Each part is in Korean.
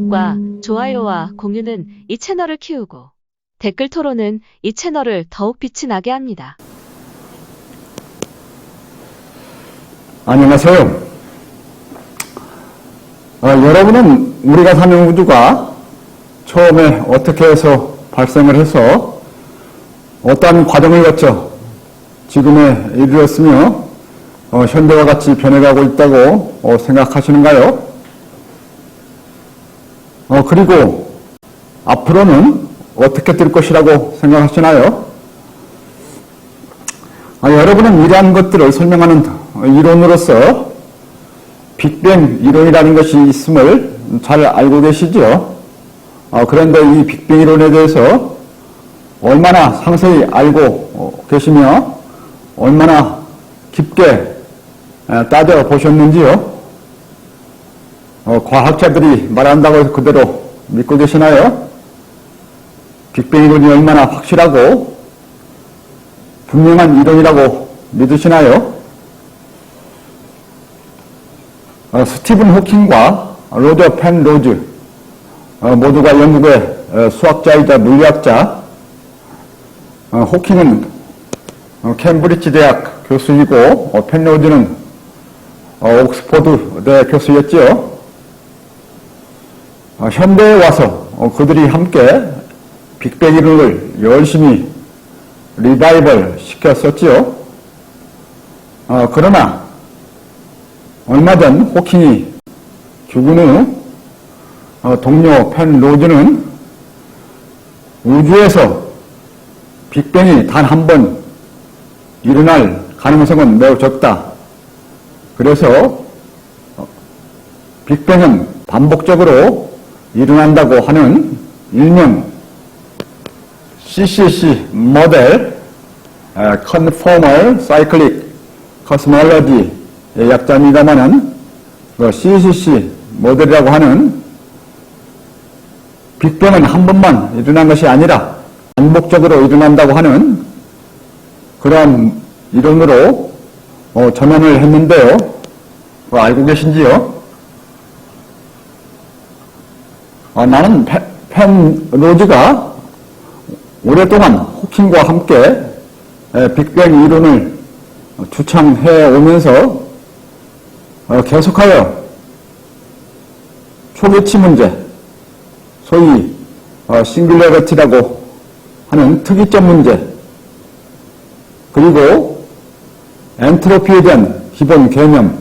구독과 좋아요와 공유는 이 채널을 키우고 댓글 토론은 이 채널을 더욱 빛이 나게 합니다. 안녕하세요. 여러분은 우리가 사는 우주가 처음에 어떻게 해서 발생을 해서 어떠한 과정을 거쳐 지금에 이르렀으며 현대와 같이 변해가고 있다고 생각하시는가요? 그리고 앞으로는 어떻게 될 것이라고 생각하시나요? 여러분은 이러한 것들을 설명하는 이론으로서 빅뱅 이론이라는 것이 있음을 잘 알고 계시죠? 그런데 이 빅뱅 이론에 대해서 얼마나 상세히 알고 계시며 얼마나 깊게 따져보셨는지요? 과학자들이 말한다고 해서 그대로 믿고 계시나요? 빅뱅 이론이 얼마나 확실하고 분명한 이론이라고 믿으시나요? 스티븐 호킹과 로저 펜로즈 모두가 영국의 수학자이자 물리학자. 호킹은 캠브리지 대학 교수이고 펜로즈는 옥스퍼드 대 교수였지요. 현대에 와서 그들이 함께 빅뱅 이론을 열심히 리바이벌 시켰었지요. 그러나 얼마 전 호킹이 죽은 후 동료 펜로즈는 우주에서 빅뱅이 단 한 번 일어날 가능성은 매우 적다. 그래서 빅뱅은 반복적으로 일어난다고 하는 일명 CCC 모델, Conformal Cyclic Cosmology 의 약자입니다만은 CCC 모델이라고 하는 빅뱅은 한 번만 일어난 것이 아니라 반복적으로 일어난다고 하는 그런 이론으로 전환을 했는데요. 알고 계신지요? 나는 펜로즈가 오랫동안 호킹과 함께 빅뱅 이론을 주창해 오면서 계속하여 초계치 문제, 소위 싱귤러리티라고 하는 특이점 문제, 그리고 엔트로피에 대한 기본 개념,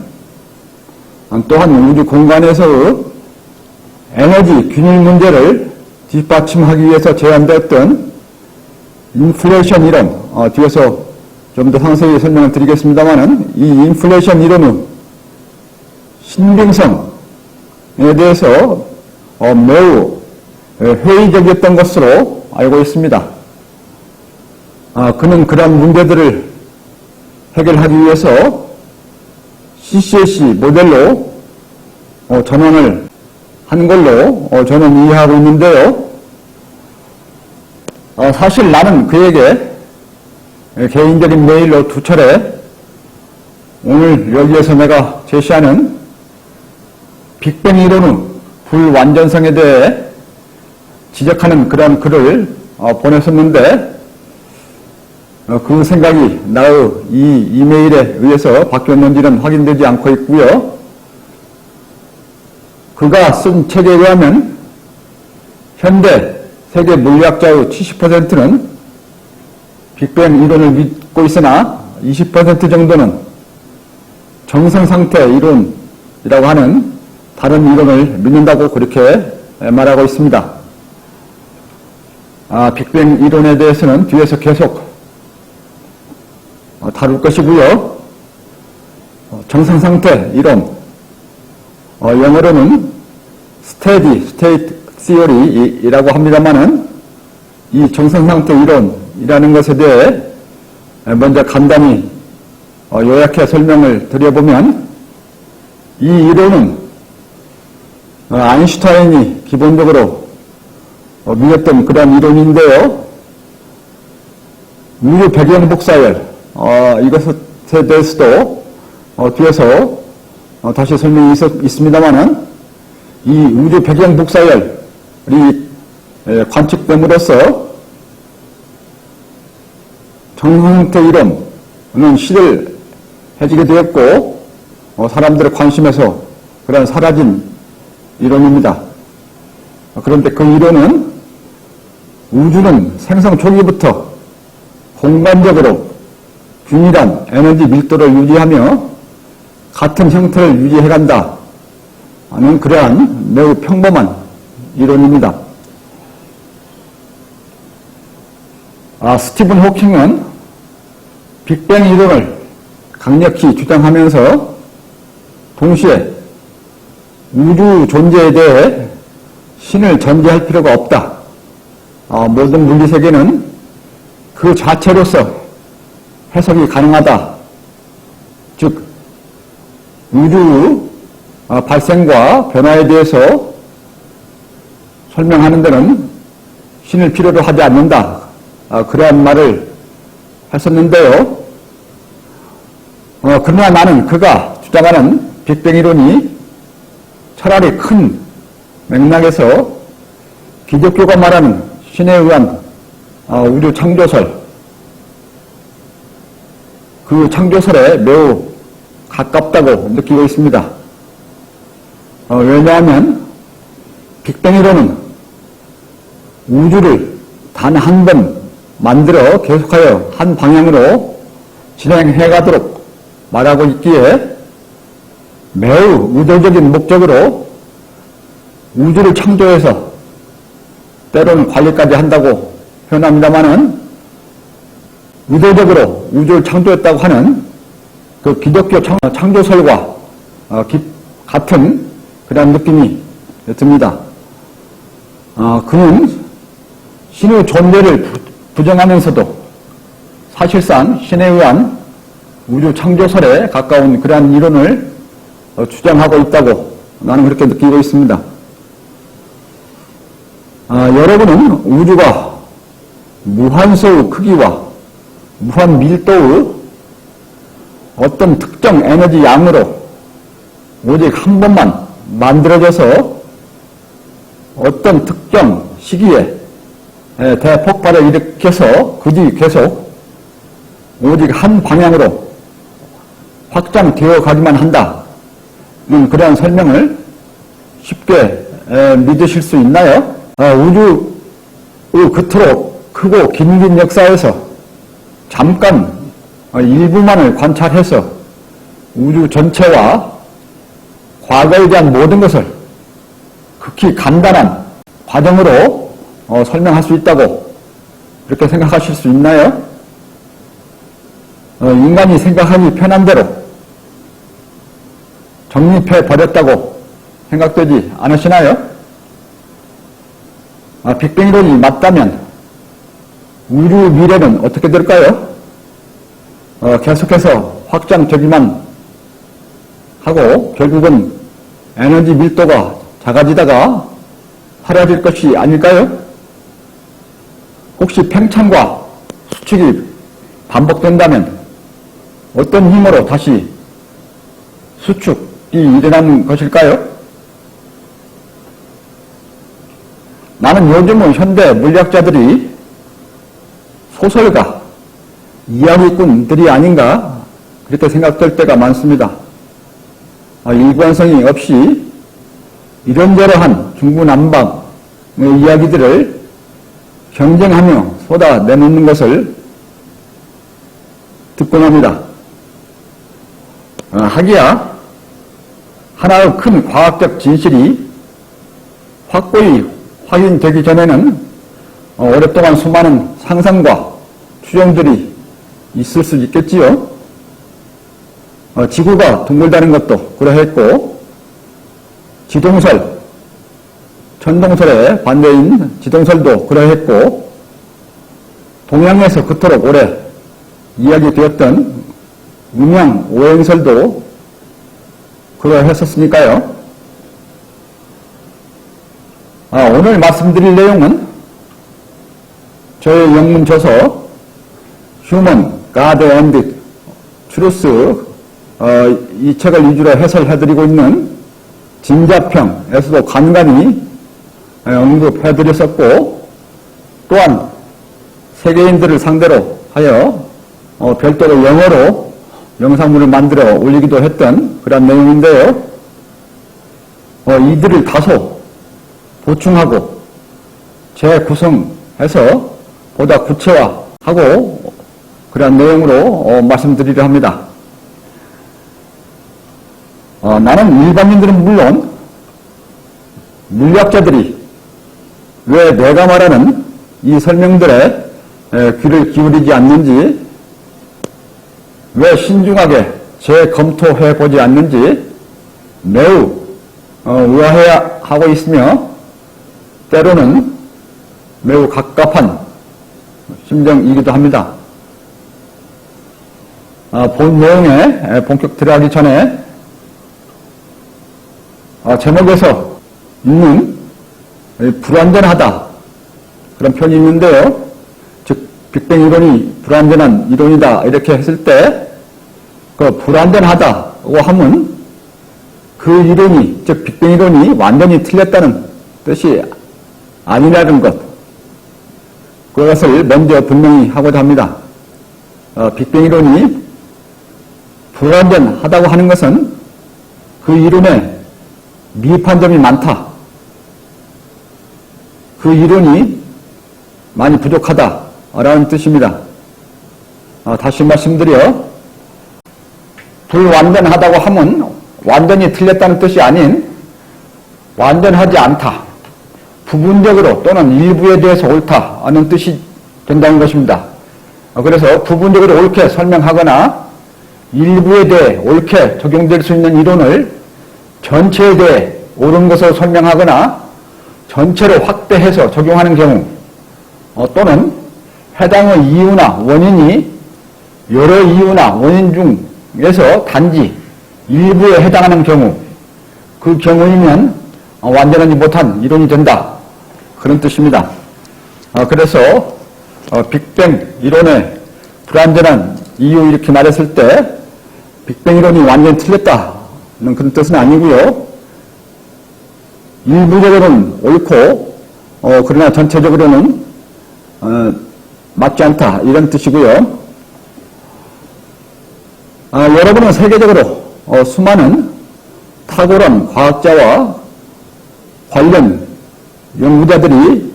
또한 우주 공간에서의 에너지 균일 문제를 뒷받침하기 위해서 제안됐던 인플레이션 이론, 뒤에서 좀 더 상세히 설명을 드리겠습니다만은 이 인플레이션 이론은 신빙성에 대해서 매우 회의적이었던 것으로 알고 있습니다. 그는 그런 문제들을 해결하기 위해서 CCC 모델로 전환을 한 걸로 저는 이해하고 있는데요. 사실 나는 그에게 개인적인 메일로 2차례 오늘 여기에서 내가 제시하는 빅뱅 이론의 불완전성에 대해 지적하는 그런 글을 보냈었는데 그 생각이 나의 이 이메일에 의해서 바뀌었는지는 확인되지 않고 있고요. 그가 쓴 책에 의하면 현대 세계 물리학자의 70%는 빅뱅 이론을 믿고 있으나 20% 정도는 정성상태 이론이라고 하는 다른 이론을 믿는다고 그렇게 말하고 있습니다. 빅뱅 이론에 대해서는 뒤에서 계속 다룰 것이고요. 정성상태 이론, 영어로는 스테이트 시어리라고 합니다만은 이 정성상태 이론이라는 것에 대해 먼저 간단히 요약해 설명을 드려보면 이 이론은 아인슈타인이 기본적으로 믿었던 그런 이론인데요. 우주 배경 복사열, 이것에 대해서도 뒤에서 다시 설명이 있습니다만은 이 우주 배경 복사열이 관측됨으로써 정형태 이론은 실현해지게 되었고 사람들의 관심에서 그런 사라진 이론입니다. 그런데 그 이론은 우주는 생성 초기부터 공간적으로 균일한 에너지 밀도를 유지하며 같은 형태를 유지해간다 하는 그러한 매우 평범한 이론입니다. 스티븐 호킹은 빅뱅 이론을 강력히 주장하면서 동시에 우주 존재에 대해 신을 전제할 필요가 없다. 모든 물리세계는 그 자체로서 해석이 가능하다. 즉 우주 발생과 변화에 대해서 설명하는 데는 신을 필요로 하지 않는다. 그러한 말을 했었는데요. 그러나 나는 그가 주장하는 빅뱅 이론이 차라리 큰 맥락에서 기독교가 말하는 신에 의한 우주 창조설, 그 창조설에 매우 가깝다고 느끼고 있습니다. 왜냐하면 빅뱅 이론은 우주를 단 한 번 만들어 계속하여 한 방향으로 진행해 가도록 말하고 있기에 매우 의도적인 목적으로 우주를 창조해서 때로는 관리까지 한다고 표현합니다마는 의도적으로 우주를 창조했다고 하는 그 기독교 창조설과 같은 그런 느낌이 듭니다. 그는 신의 존재를 부정하면서도 사실상 신에 의한 우주 창조설에 가까운 그러한 이론을 주장하고 있다고 나는 그렇게 느끼고 있습니다. 여러분은 우주가 무한소의 크기와 무한 밀도의 어떤 특정 에너지 양으로 오직 한 번만 만들어져서 어떤 특정 시기에 대폭발을 일으켜서 그 뒤 계속 오직 한 방향으로 확장되어 가기만 한다는 그러한 설명을 쉽게 믿으실 수 있나요? 우주의 그토록 크고 긴 역사에서 잠깐 일부만을 관찰해서 우주 전체와 과거에 대한 모든 것을 극히 간단한 과정으로 설명할 수 있다고 그렇게 생각하실 수 있나요? 인간이 생각하기 편한 대로 정립해 버렸다고 생각되지 않으시나요? 빅뱅 이론이 맞다면 우주 미래는 어떻게 될까요? 계속해서 확장되기만 하고 결국은 에너지 밀도가 작아지다가 사라질 것이 아닐까요? 혹시 팽창과 수축이 반복된다면 어떤 힘으로 다시 수축이 일어나는 것일까요? 나는 요즘은 현대 물리학자들이 소설가, 이야기꾼들이 아닌가 그렇게 생각될 때가 많습니다. 일관성이 없이 이런저런한 중구난방의 이야기들을 경쟁하며 쏟아내놓는 것을 듣곤 합니다. 하기야 하나의 큰 과학적 진실이 확고히 확인되기 전에는 오랫동안 수많은 상상과 추정들이 있을 수 있겠지요. 지구가 둥글다는 것도 그러했고 지동설, 천동설의 반대인 지동설도 그러했고 동양에서 그토록 오래 이야기되었던 음양 오행설도 그러했었으니까요. 오늘 말씀드릴 내용은 저의 영문 저서 Human, God and Truth 이 책을 위주로 해설해드리고 있는 진자평에서도 간간히 언급해드렸었고, 또한 세계인들을 상대로 하여 별도로 영어로 영상물을 만들어 올리기도 했던 그런 내용인데요. 이들을 다소 보충하고 재구성해서 보다 구체화하고 그런 내용으로 말씀드리려 합니다. 나는 일반인들은 물론 물리학자들이 왜 내가 말하는 이 설명들에 귀를 기울이지 않는지, 왜 신중하게 재검토해 보지 않는지 매우 의아해하고 있으며 때로는 매우 갑갑한 심정이기도 합니다. 본 내용에 본격 들어가기 전에 제목에서 있는 불완전하다 그런 표현이 있는데요. 즉 빅뱅 이론이 불완전한 이론이다 이렇게 했을 때 그 불완전하다고 하면 그 이론이, 즉 빅뱅 이론이 완전히 틀렸다는 뜻이 아니라는 것, 그것을 먼저 분명히 하고자 합니다. 빅뱅 이론이 불완전하다고 하는 것은 그 이론에 미흡한 점이 많다, 그 이론이 많이 부족하다라는 뜻입니다. 다시 말씀드려, 불완전하다고 하면 완전히 틀렸다는 뜻이 아닌 완전하지 않다, 부분적으로 또는 일부에 대해서 옳다 하는 뜻이 된다는 것입니다. 그래서 부분적으로 옳게 설명하거나 일부에 대해 옳게 적용될 수 있는 이론을 전체에 대해 옳은 것으로 설명하거나 전체로 확대해서 적용하는 경우, 또는 해당의 이유나 원인이 여러 이유나 원인 중에서 단지 일부에 해당하는 경우, 그 경우이면 완전하지 못한 이론이 된다, 그런 뜻입니다. 그래서 빅뱅 이론의 불완전한 이유 이렇게 말했을 때 빅뱅 이론이 완전히 틀렸다는 그런 뜻은 아니고요. 일부적으로는 옳고 그러나 전체적으로는 맞지 않다, 이런 뜻이고요. 여러분은 세계적으로 수많은 탁월한 과학자와 관련 연구자들이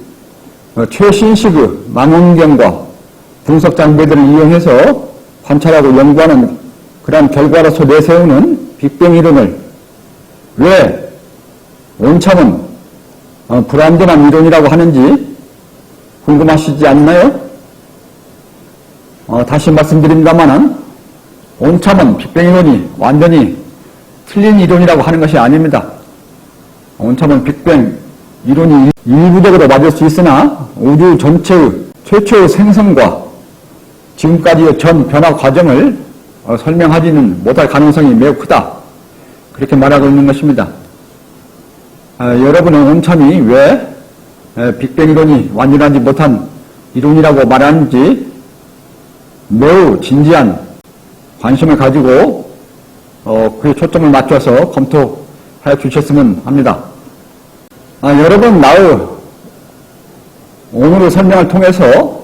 최신식의 망원경과 분석 장비들을 이용해서 관찰하고 연구하는 그러한 결과로서 내세우는 빅뱅 이론을 왜 온참은 불완전한 이론이라고 하는지 궁금하시지 않나요? 다시 말씀드립니다만은 온참은 빅뱅 이론이 완전히 틀린 이론이라고 하는 것이 아닙니다. 온참은 빅뱅 이론이 일부적으로 맞을 수 있으나 우주 전체의 최초의 생성과 지금까지의 전 변화 과정을 설명하지는 못할 가능성이 매우 크다, 그렇게 말하고 있는 것입니다. 여러분은 온참이 왜 빅뱅 이론이 완전하지 못한 이론이라고 말하는지 매우 진지한 관심을 가지고 그에 초점을 맞춰서 검토해 주셨으면 합니다. 여러분, 나의 오늘의 설명을 통해서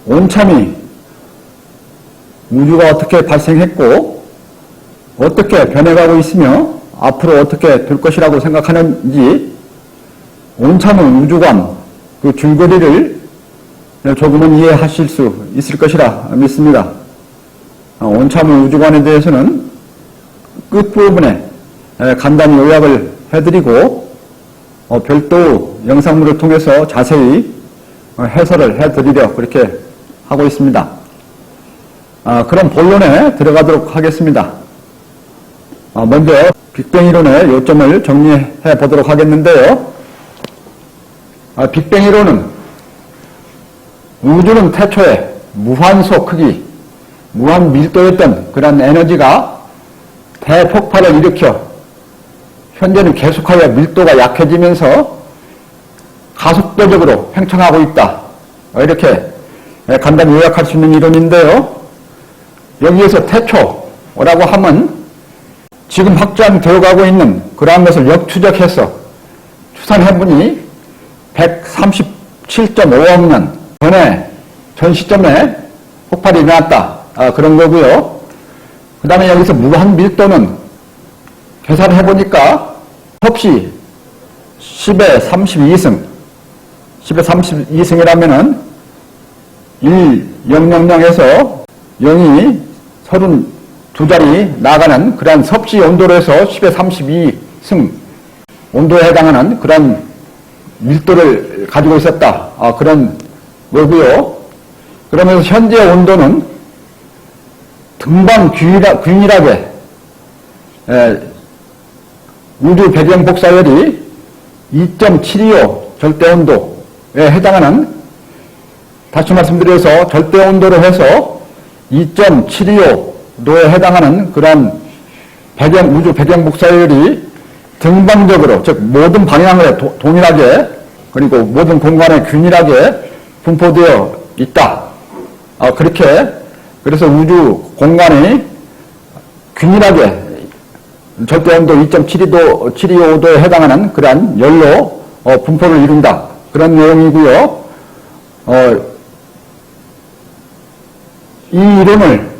온참이 우주가 어떻게 발생했고 어떻게 변해가고 있으며 앞으로 어떻게 될 것이라고 생각하는지, 온참의 우주관 그 줄거리를 조금은 이해하실 수 있을 것이라 믿습니다. 온참의 우주관에 대해서는 끝부분에 간단히 요약을 해드리고 별도 영상물을 통해서 자세히 해설을 해드리려 그렇게 하고 있습니다. 그럼 본론에 들어가도록 하겠습니다. 먼저 빅뱅 이론의 요점을 정리해 보도록 하겠는데요. 빅뱅 이론은 우주는 태초에 무한소 크기, 무한 밀도였던 그런 에너지가 대폭발을 일으켜 현재는 계속하여 밀도가 약해지면서 가속도적으로 팽창하고 있다, 이렇게 간단히 요약할 수 있는 이론인데요. 여기에서 태초라고 하면 지금 확장되어 가고 있는 그러한 것을 역추적해서 추산해보니 137.5억 년 전에 전 시점에 폭발이 일어났다. 그런 거고요. 그 다음에 여기서 무한 밀도는 계산해보니까 섭씨 10의 32승 10의 32승이라면은 1000에서 0이 32자리 나가는 그러한 섭씨 온도로 해서 10의 32승 온도에 해당하는 그런 밀도를 가지고 있었다. 그런 거고요. 그러면서 현재 온도는 등방 균일하게 우주 배경 복사열이 2.725 절대온도에 해당하는, 다시 말씀드려서 절대온도로 해서 2.725도에 해당하는 그러한 우주 배경 복사열이 등방적으로, 즉 모든 방향에 동일하게 그리고 모든 공간에 균일하게 분포되어 있다. 그래서 우주 공간이 균일하게 절대온도 2.725도에 해당하는 그러한 열로 분포를 이룬다. 그런 내용이고요. 이 이론을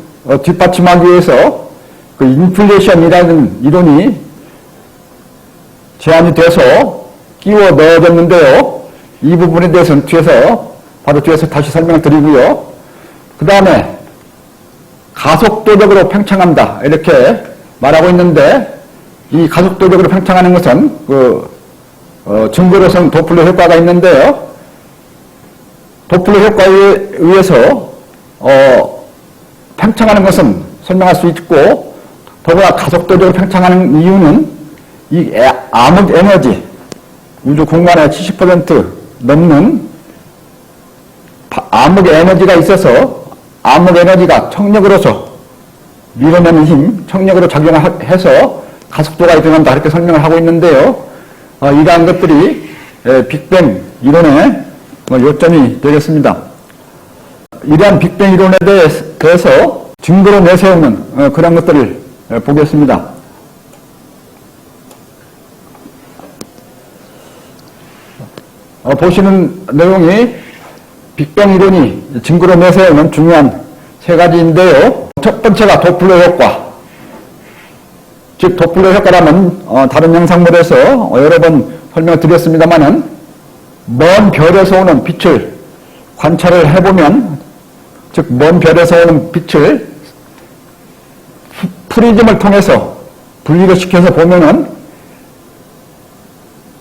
뒷받침하기 위해서 그 인플레이션이라는 이론이 제안이 돼서 끼워 넣어졌는데요. 이 부분에 대해서는 바로 뒤에서 다시 설명을 드리고요. 그 다음에 가속도적으로 팽창한다. 이렇게 말하고 있는데, 이 가속도적으로 팽창하는 것은 증거로서는 도플러 효과가 있는데요. 도플러 효과에 의해서 팽창하는 것은 설명할 수 있고, 더구나 가속도적으로 팽창하는 이유는 이 암흑 에너지, 우주 공간의 70% 넘는 암흑 에너지가 있어서 암흑 에너지가 청력으로서 밀어내는 힘, 청력으로 작용해서 가속도가 일어난다. 이렇게 설명을 하고 있는데요. 이러한 것들이 빅뱅 이론의 요점이 되겠습니다. 이러한 빅뱅 이론에 대해서 증거로 내세우는 그런 것들을 보겠습니다. 보시는 내용이 빅뱅 이론이 증거로 내세우는 중요한 세 가지인데요. 첫 번째가 도플러 효과. 즉 도플러 효과라면 다른 영상물에서 여러 번 설명을 드렸습니다만은 먼 별에서 오는 빛을 관찰을 해보면, 즉 먼 별에서 오는 빛을 프리즘을 통해서 분리를 시켜서 보면은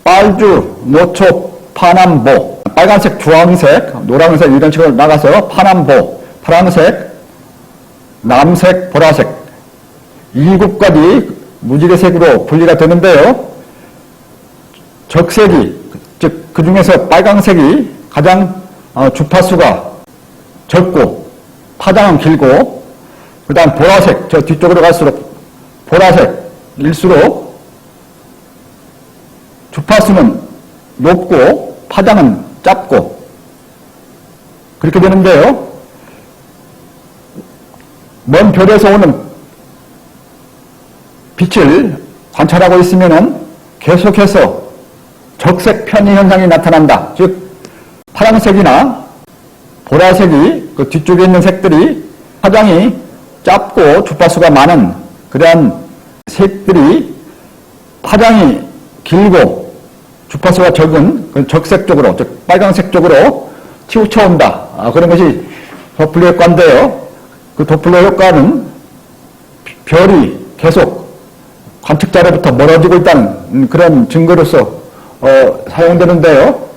빨주, 노초, 파남보, 빨간색, 주황색, 노란색 이런 식으로 나가서 파남보, 파란색, 남색, 보라색 7가지 무지개 색으로 분리가 되는데요. 적색이, 즉 그 중에서 빨간색이 가장 주파수가 적고 파장은 길고, 그 다음 보라색, 저 뒤쪽으로 갈수록 보라색일수록 주파수는 높고 파장은 짧고 그렇게 되는데요. 먼 별에서 오는 빛을 관찰하고 있으면은 계속해서 적색 편의 현상이 나타난다. 즉 파란색이나 보라색이 그 뒤쪽에 있는 색들이 파장이 짧고 주파수가 많은 그러한 색들이 파장이 길고 주파수가 적은 그 적색 쪽으로, 즉 빨간색 쪽으로 치우쳐온다. 그런 것이 도플러 효과인데요. 그 도플러 효과는 별이 계속 관측자로부터 멀어지고 있다는 그런 증거로서 사용되는데요.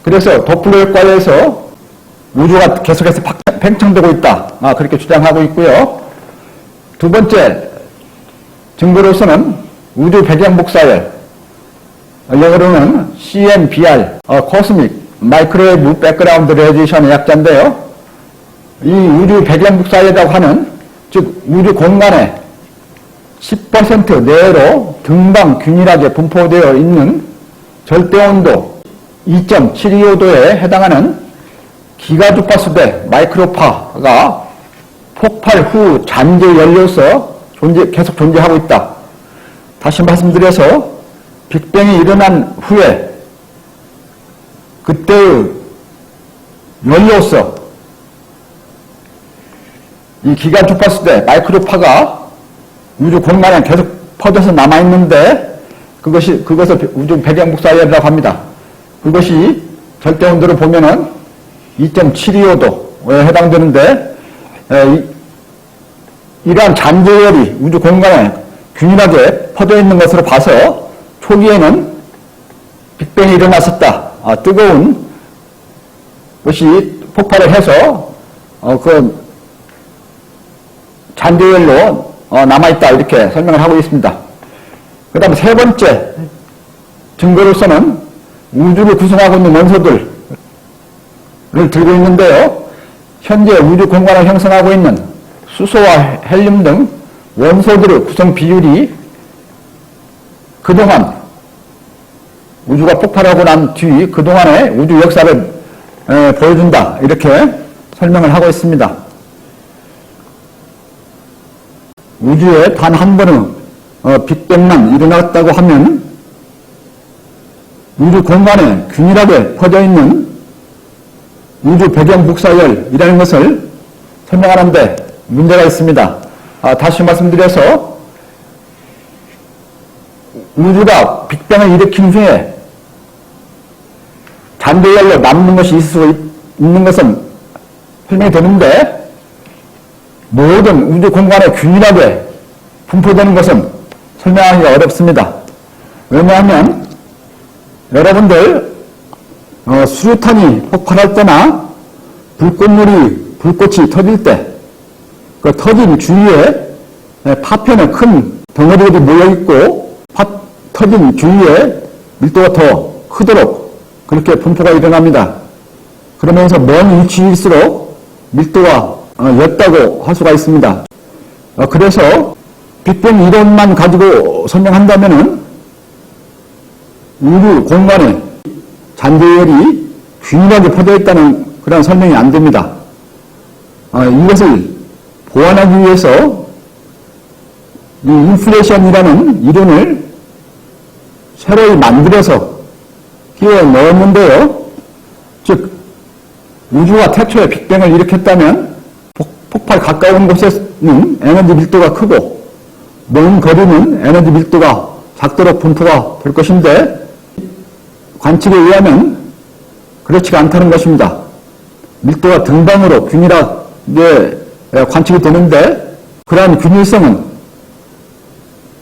그래서 도플러 효과에서 우주가 계속해서 팽창되고 있다. 그렇게 주장하고 있고요. 두 번째 증거로서는 우주 배경 복사열, 영어로는 CMBR, Cosmic Microwave Background Radiation의 약자인데요. 이 우주 배경 복사열이라고 하는, 즉 우주 공간에 10% 내로 등방 균일하게 분포되어 있는 절대온도 2.725도에 해당하는 기가주파수대 마이크로파가 폭발 후 잔재 연료로서 계속 존재하고 있다. 다시 말씀드려서 빅뱅이 일어난 후에 그때의 연료서 이 기관 주파수대 마이크로파가 우주 공간에 계속 퍼져서 남아있는데 그것을 우주 배경 복사열이라고 합니다. 그것이 절대 온도를 보면은 2.725도에 해당되는데 이러한 잔재열이 우주 공간에 균일하게 퍼져 있는 것으로 봐서 초기에는 빅뱅이 일어났었다. 뜨거운 것이 폭발을 해서 그 잔재열로 남아있다 이렇게 설명을 하고 있습니다. 그 다음에 세 번째 증거로서는 우주를 구성하고 있는 원소들을 들고 있는데요. 현재 우주 공간을 형성하고 있는 수소와 헬륨 등 원소들의 구성 비율이 그동안 우주가 폭발하고 난 뒤 그동안의 우주 역사를 보여준다 이렇게 설명을 하고 있습니다. 우주에 단 한 번의 빅뱅만 일어났다고 하면 우주 공간에 균일하게 퍼져 있는 우주 배경 복사열이라는 것을 설명하는데 문제가 있습니다. 다시 말씀드려서 우주가 빅뱅을 일으킨 후에 잔재열로 남는 것이 있을 수 있는 것은 설명이 되는데 모든 우주 공간에 균일하게 분포되는 것은 설명하기가 어렵습니다. 왜냐하면 여러분들 수류탄이 폭발할 때나 불꽃이 터질 때 그 터진 주위에 파편의 큰 덩어리들이 모여있고 터진 주위에 밀도가 더 크도록 그렇게 분포가 일어납니다. 그러면서 먼 위치일수록 밀도가 옅다고 할 수가 있습니다. 그래서 빅뱅 이론만 가지고 설명한다면은 우주 공간에 잔재열이 균일하게 퍼져 있다는 그런 설명이 안 됩니다. 이것을 보완하기 위해서 이 인플레이션이라는 이론을 새로이 만들어서 끼워 넣었는데요. 즉 우주가 태초에 빅뱅을 일으켰다면 폭발 가까운 곳에는 에너지 밀도가 크고 먼 거리는 에너지 밀도가 작도록 분포가 될 것인데 관측에 의하면 그렇지가 않다는 것입니다. 밀도가 등방으로 균일하게 관측이 되는데 그러한 균일성은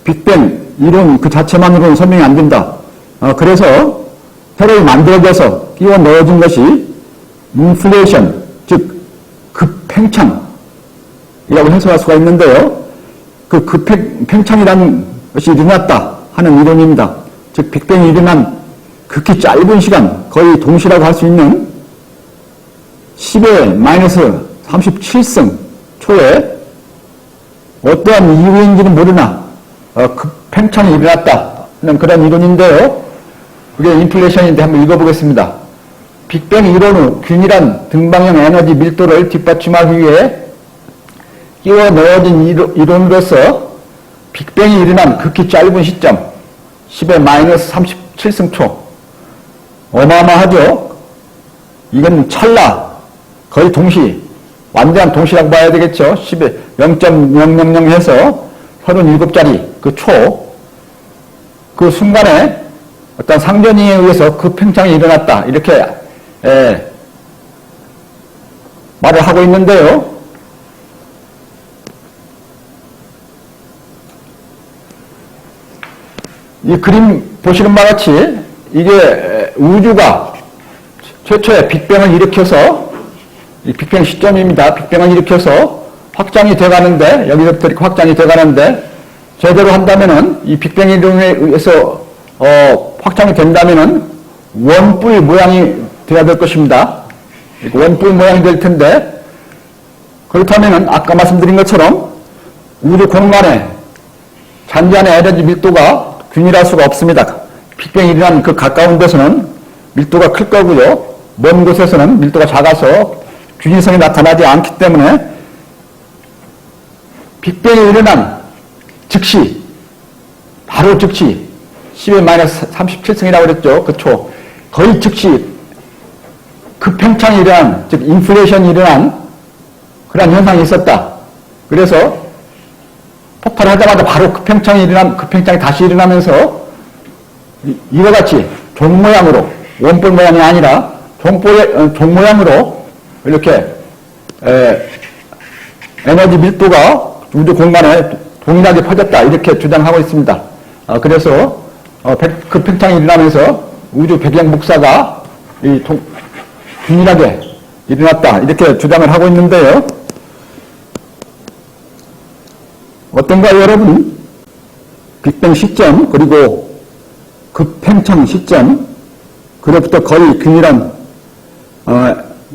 빅뱅 이론 그 자체만으로는 설명이 안 된다. 그래서 새로 만들어져서 끼워 넣어진 것이 인플레이션, 즉 급팽창이라고 해석할 수가 있는데요. 그 급팽창이라는 것이 일어났다 하는 이론입니다. 즉 빅뱅이 일어난 극히 짧은 시간, 거의 동시라고 할 수 있는 10의 마이너스 37승 초에 어떠한 이유인지는 모르나 급팽창이 일어났다 하는 그런 이론인데요. 그게 인플레이션인데 한번 읽어보겠습니다. 빅뱅 이론의 균일한 등방형 에너지 밀도를 뒷받침하기 위해 끼워 넣어진 이론으로서 빅뱅이 일어난 극히 짧은 시점 10의 마이너스 37승 초 어마어마하죠. 이건 찰나 거의 동시 완전한 동시라고 봐야 되겠죠. 10에 0.000 해서 37자리 그 초 그 순간에 어떤 상전이에 의해서 급팽창이 일어났다 이렇게 말을 하고 있는데요. 이 그림 보시는 바와 같이 이게 우주가 최초에 빅뱅을 일으켜서 이 빅뱅 시점입니다. 빅뱅을 일으켜서 확장이 돼가는데 여기서부터 이렇게 확장이 돼가는데 제대로 한다면은 이 빅뱅 이론에 의해서 확장이 된다면은 원뿔 모양이 돼야 될 것입니다. 원뿔 모양이 될 텐데 그렇다면은 아까 말씀드린 것처럼 우주 공간에 잔재안의 에너지 밀도가 균일할 수가 없습니다. 빅뱅이 일어난 그 가까운 데서는 밀도가 클 거고요. 먼 곳에서는 밀도가 작아서 균일성이 나타나지 않기 때문에 빅뱅이 일어난 즉시 바로 즉시 10-37승이라고 그랬죠. 그쵸. 거의 즉시 급팽창이 일어난, 즉 인플레이션이 일어난 그런 현상이 있었다. 그래서 폭발하자마자 바로 급팽창이 다시 일어나면서 이와 같이 종 모양으로, 원볼 모양이 아니라 종 모양으로 이렇게 에너지 밀도가 우주 공간에 동일하게 퍼졌다. 이렇게 주장하고 있습니다. 그래서 급팽창이 일어나면서 우주 배경 복사가 균일하게 일어났다. 이렇게 주장을 하고 있는데요. 어떤가요, 여러분? 빅뱅 시점, 그리고 급팽창 시점, 그로부터 거의 균일한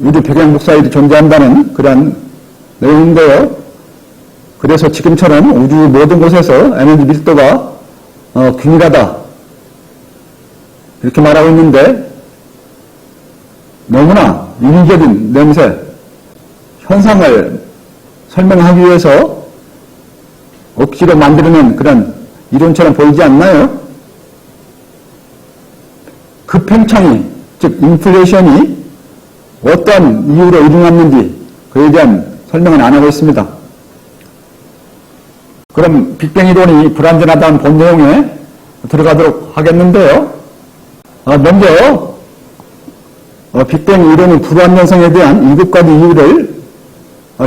우주 배경 복사일이 존재한다는 그런 내용인데요. 그래서 지금처럼 우주 모든 곳에서 에너지 밀도가 균일하다 이렇게 말하고 있는데, 너무나 인위적인 냄새 현상을 설명하기 위해서 억지로 만들어낸 그런 이론처럼 보이지 않나요? 급팽창이, 즉 인플레이션이 어떤 이유로 일어났는지 그에 대한 설명은 안 하고 있습니다. 그럼 빅뱅 이론이 불완전하다는 본 내용에 들어가도록 하겠는데요. 먼저 빅뱅 이론의 불완전성에 대한 7가지 이유를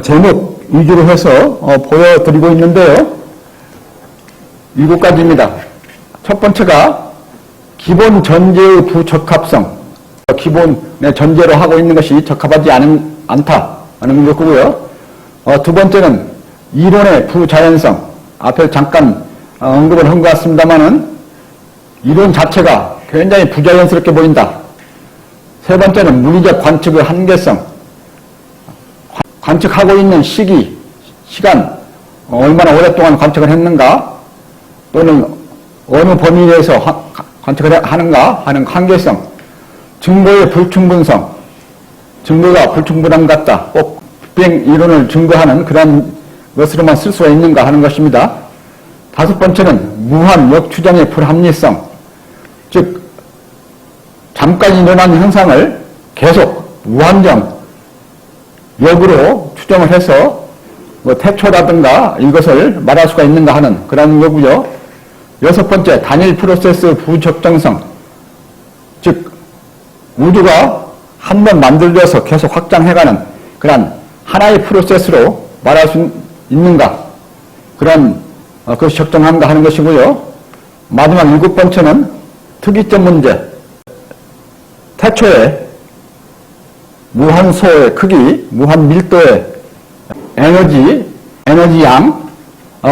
제목 위주로 해서 보여드리고 있는데요. 7가지입니다. 첫 번째가 기본 전제의 부적합성, 기본의 전제로 하고 있는 것이 적합하지 않다는 것이고요. 두 번째는 이론의 부자연성, 앞에 잠깐 언급을 한 것 같습니다만은 이론 자체가 굉장히 부자연스럽게 보인다. 세 번째는 물리적 관측의 한계성, 관측하고 있는 시간, 얼마나 오랫동안 관측을 했는가, 또는 어느 범위 내에서 관측을 하는가 하는 한계성, 증거의 불충분성, 증거가 불충분한 것 같다. 꼭 빅뱅 이론을 증거하는 그런 것으로만 쓸 수가 있는가 하는 것입니다. 다섯 번째는 무한 역추정의 불합리성, 즉 잠깐 일어난 현상을 계속 무한정 역으로 추정을 해서 태초라든가 이것을 말할 수가 있는가 하는 그런 거고요. 여섯 번째, 단일 프로세스 부적정성, 즉 우주가 한 번 만들어서 계속 확장해가는 그런 하나의 프로세스로 말할 수 있는가, 그런 그것이 적정한가 하는 것이고요. 마지막 7번째는 특이점 문제, 태초에 무한소의 크기, 무한 밀도의 에너지 양,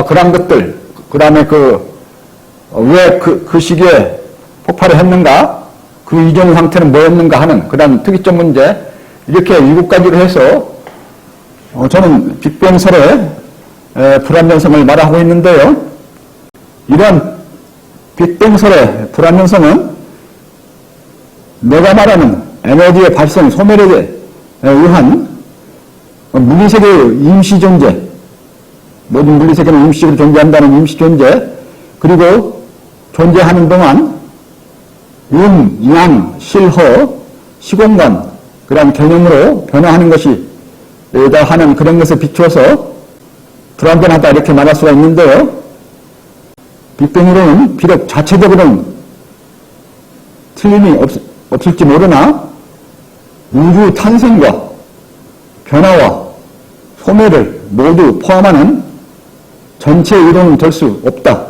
그런 것들, 그 다음에 왜 그 시기에 폭발을 했는가, 그 이전 상태는 뭐였는가 하는 그런 특이점 문제, 이렇게 7가지로 해서 저는 빅뱅설의 불완전성을 말하고 있는데요. 이런 빅뱅설의 불완전성은 내가 말하는 에너지의 발생 소멸에 의한 물리세계의 임시존재, 모든 물리세계는 임시적으로 존재한다는 임시존재, 그리고 존재하는 동안 양, 실허, 시공간, 그런 개념으로 변화하는 것이 다 하는 그런 것에 비추어서 불완전하다 이렇게 말할 수가 있는데요. 빅뱅 이론은 비록 자체적으로는 틀림이 없을지 모르나 우주 탄생과 변화와 소멸을 모두 포함하는 전체 이론은 될 수 없다.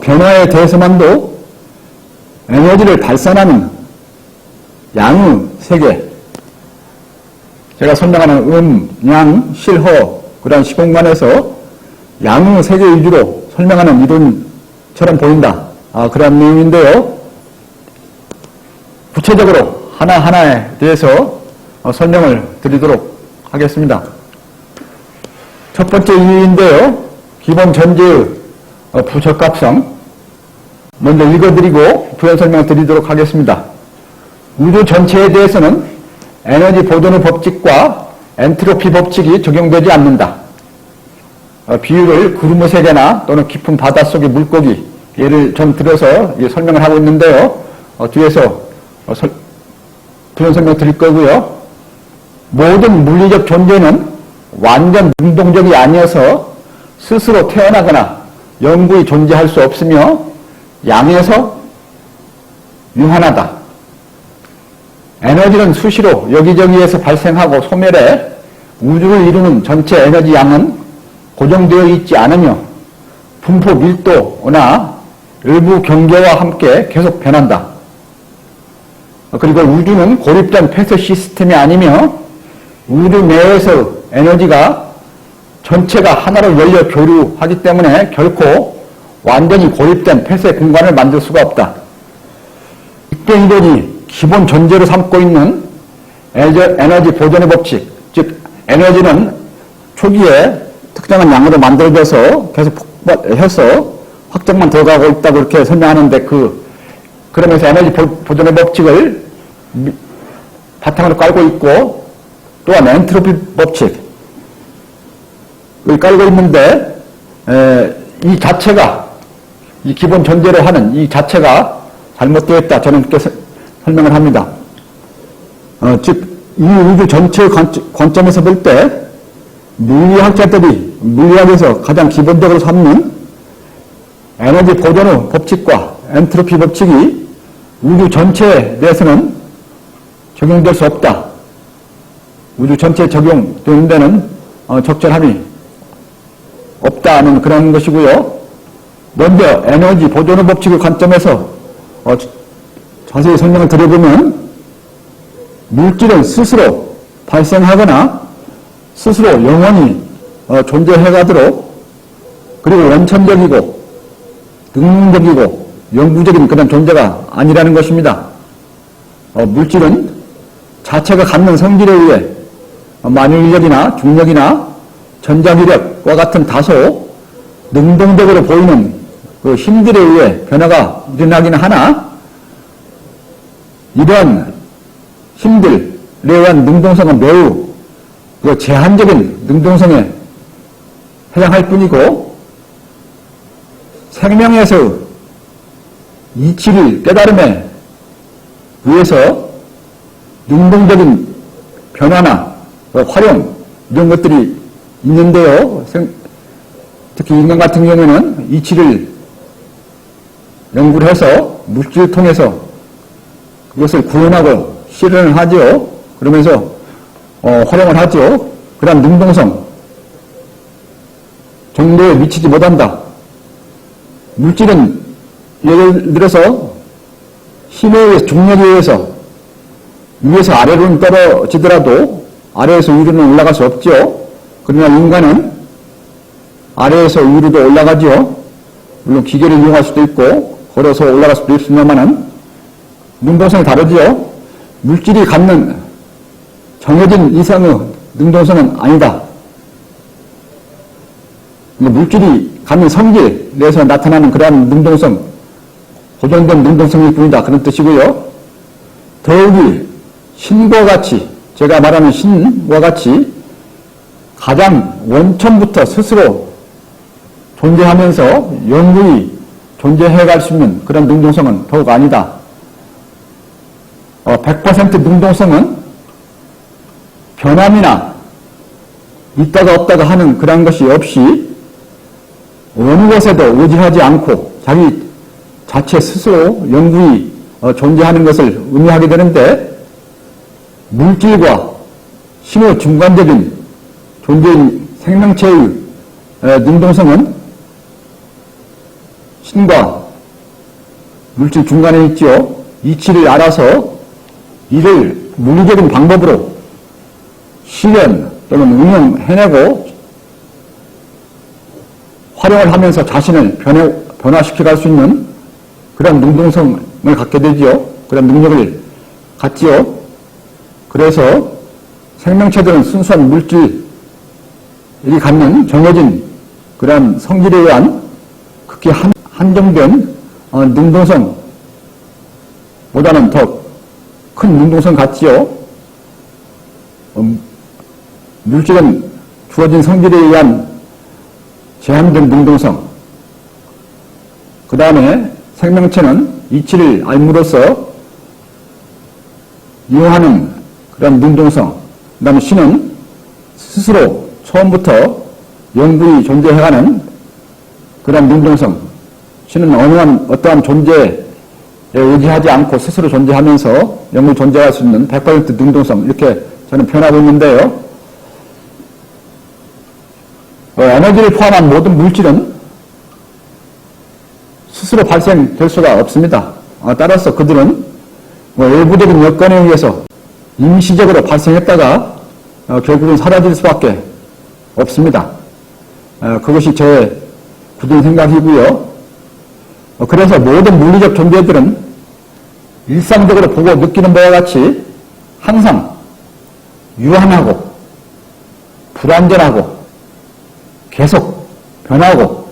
변화에 대해서만도 에너지를 발산하는 양의 세계, 제가 설명하는 양, 실허, 그런 시공간에서 양의 세계 위주로 설명하는 이론처럼 보인다. 그런 내용인데요. 구체적으로 하나하나에 대해서 설명을 드리도록 하겠습니다. 첫 번째 이유인데요. 기본 전제의 부적합성. 먼저 읽어드리고 부연 설명을 드리도록 하겠습니다. 우주 전체에 대해서는 에너지 보존의 법칙과 엔트로피 법칙이 적용되지 않는다. 비유를 구름의 세계나 또는 깊은 바닷속의 물고기 예를 좀 들어서 설명을 하고 있는데요. 뒤에서 그런 설명 드릴 거고요. 모든 물리적 존재는 완전 능동적이 아니어서 스스로 태어나거나 영구히 존재할 수 없으며 양에서 유한하다. 에너지는 수시로 여기저기에서 발생하고 소멸해 우주를 이루는 전체 에너지 양은 고정되어 있지 않으며 분포 밀도나 일부 경계와 함께 계속 변한다. 그리고 우주는 고립된 폐쇄 시스템이 아니며 우주 내에서 에너지가 전체가 하나로 열려 교류하기 때문에 결코 완전히 고립된 폐쇄 공간을 만들 수가 없다. 빅뱅 이론이 기본 존재로 삼고 있는 에너지 보존의 법칙, 즉 에너지는 초기에 특정한 양으로 만들어져서 계속 폭발해서 확장만 들어가고 있다고 이렇게 설명하는데 그러면서 에너지 보존의 법칙을 바탕으로 깔고 있고 또한 엔트로피 법칙을 깔고 있는데 이 자체가 이 기본 존재로 하는 이 자체가 잘못되어 있다. 저는 그렇게 설명을 합니다. 즉 이 우주 전체의 관점에서 볼 때 물리학자들이 물리학에서 가장 기본적으로 삼는 에너지 보존의 법칙과 엔트로피 법칙이 우주 전체에 대해서는 적용될 수 없다. 우주 전체에 적용되는 데는 적절함이 없다는 그런 것이고요. 먼저 에너지 보존의 법칙의 관점에서 자세히 설명을 드려보면 물질은 스스로 발생하거나 스스로 영원히 존재해가도록 그리고 원천적이고 능동적이고 영구적인 그런 존재가 아니라는 것입니다. 물질은 자체가 갖는 성질에 의해 만유인력이나 중력이나 전자기력과 같은 다소 능동적으로 보이는 그 힘들에 의해 변화가 일어나기는 하나 이러한 힘들에 의한 능동성은 매우 제한적인 능동성에 해당할 뿐이고 생명에서 이치를 깨달음에 의해서 능동적인 변화나 활용 이런 것들이 있는데요. 특히 인간 같은 경우에는 이치를 연구를 해서 물질을 통해서 그것을 구현하고 실현을 하죠. 그러면서 활용을 하죠. 그런 능동성 정도에 미치지 못한다. 물질은 예를 들어서 힘에 의해서 중력에 의해서 위에서 아래로는 떨어지더라도 아래에서 위로는 올라갈 수 없죠. 그러나 인간은 아래에서 위로도 올라가죠. 물론 기계를 이용할 수도 있고 걸어서 올라갈 수도 있습니다만은 능동성이 다르죠. 물질이 갖는 정해진 이상의 능동성은 아니다. 물질이 갖는 성질에 의해서 나타나는 그러한 능동성, 고정된 능동성일 뿐이다. 그런 뜻이고요. 더욱이 신과 같이, 제가 말하는 신과 같이 가장 원천부터 스스로 존재하면서 영구히 존재해갈 수 있는 그런 능동성은 더욱 아니다. 100% 능동성은 변함이나 있다가 없다가 하는 그런 것이 없이 어느 것에도 의지하지 않고 자기 자체 스스로 영구히 존재하는 것을 의미하게 되는데 물질과 신의 중간적인 존재인 생명체의 능동성은 신과 물질 중간에 있죠. 이치를 알아서 이를 물리적인 방법으로 실현 또는 응용해내고 활용을 하면서 자신을 변화시켜갈 수 있는 그런 능동성을 갖게 되죠. 그런 능력을 갖지요. 그래서 생명체들은 순수한 물질이 갖는 정해진 그런 성질에 의한 극히 한정된 능동성보다는 더 큰 능동성 같지요. 물질은 주어진 성질에 의한 제한된 능동성, 그 다음에 생명체는 이치를 알므로써 이용하는 그런 능동성, 그 다음에 신은 스스로 처음부터 영구히 존재해가는 그런 능동성, 신은 어떠한 존재에 의지하지 않고 스스로 존재하면서 영구히 존재할 수 있는 100% 능동성, 이렇게 저는 표현하고 있는데요. 에너지를 포함한 모든 물질은 스스로 발생될 수가 없습니다. 따라서 그들은 외부적인 여건에 의해서 임시적으로 발생했다가 결국은 사라질 수밖에 없습니다. 그것이 제 굳은 생각이고요. 그래서 모든 물리적 존재들은 일상적으로 보고 느끼는 바와 같이 항상 유한하고 불완전하고 계속 변하고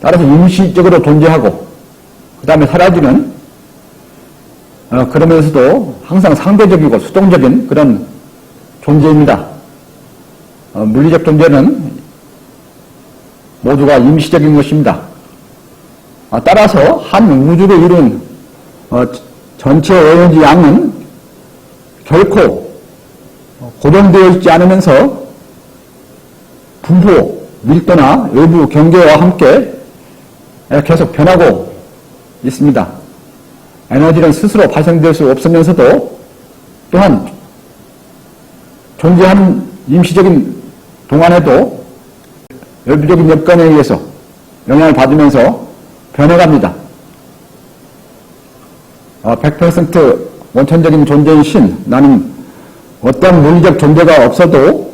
따라서 임시적으로 존재하고 그 다음에 사라지는 그러면서도 항상 상대적이고 수동적인 그런 존재입니다. 물리적 존재는 모두가 임시적인 것입니다. 따라서 한 우주를 이룬 전체 에너지 양은 결코 고정되어 있지 않으면서 분포, 밀도나 외부 경계와 함께 계속 변하고 있습니다. 에너지는 스스로 발생될 수 없으면서도 또한 존재하는 임시적인 동안에도 외부적인 여건에 의해서 영향을 받으면서 변해갑니다. 100% 원천적인 존재인 신, 나는 어떤 물리적 존재가 없어도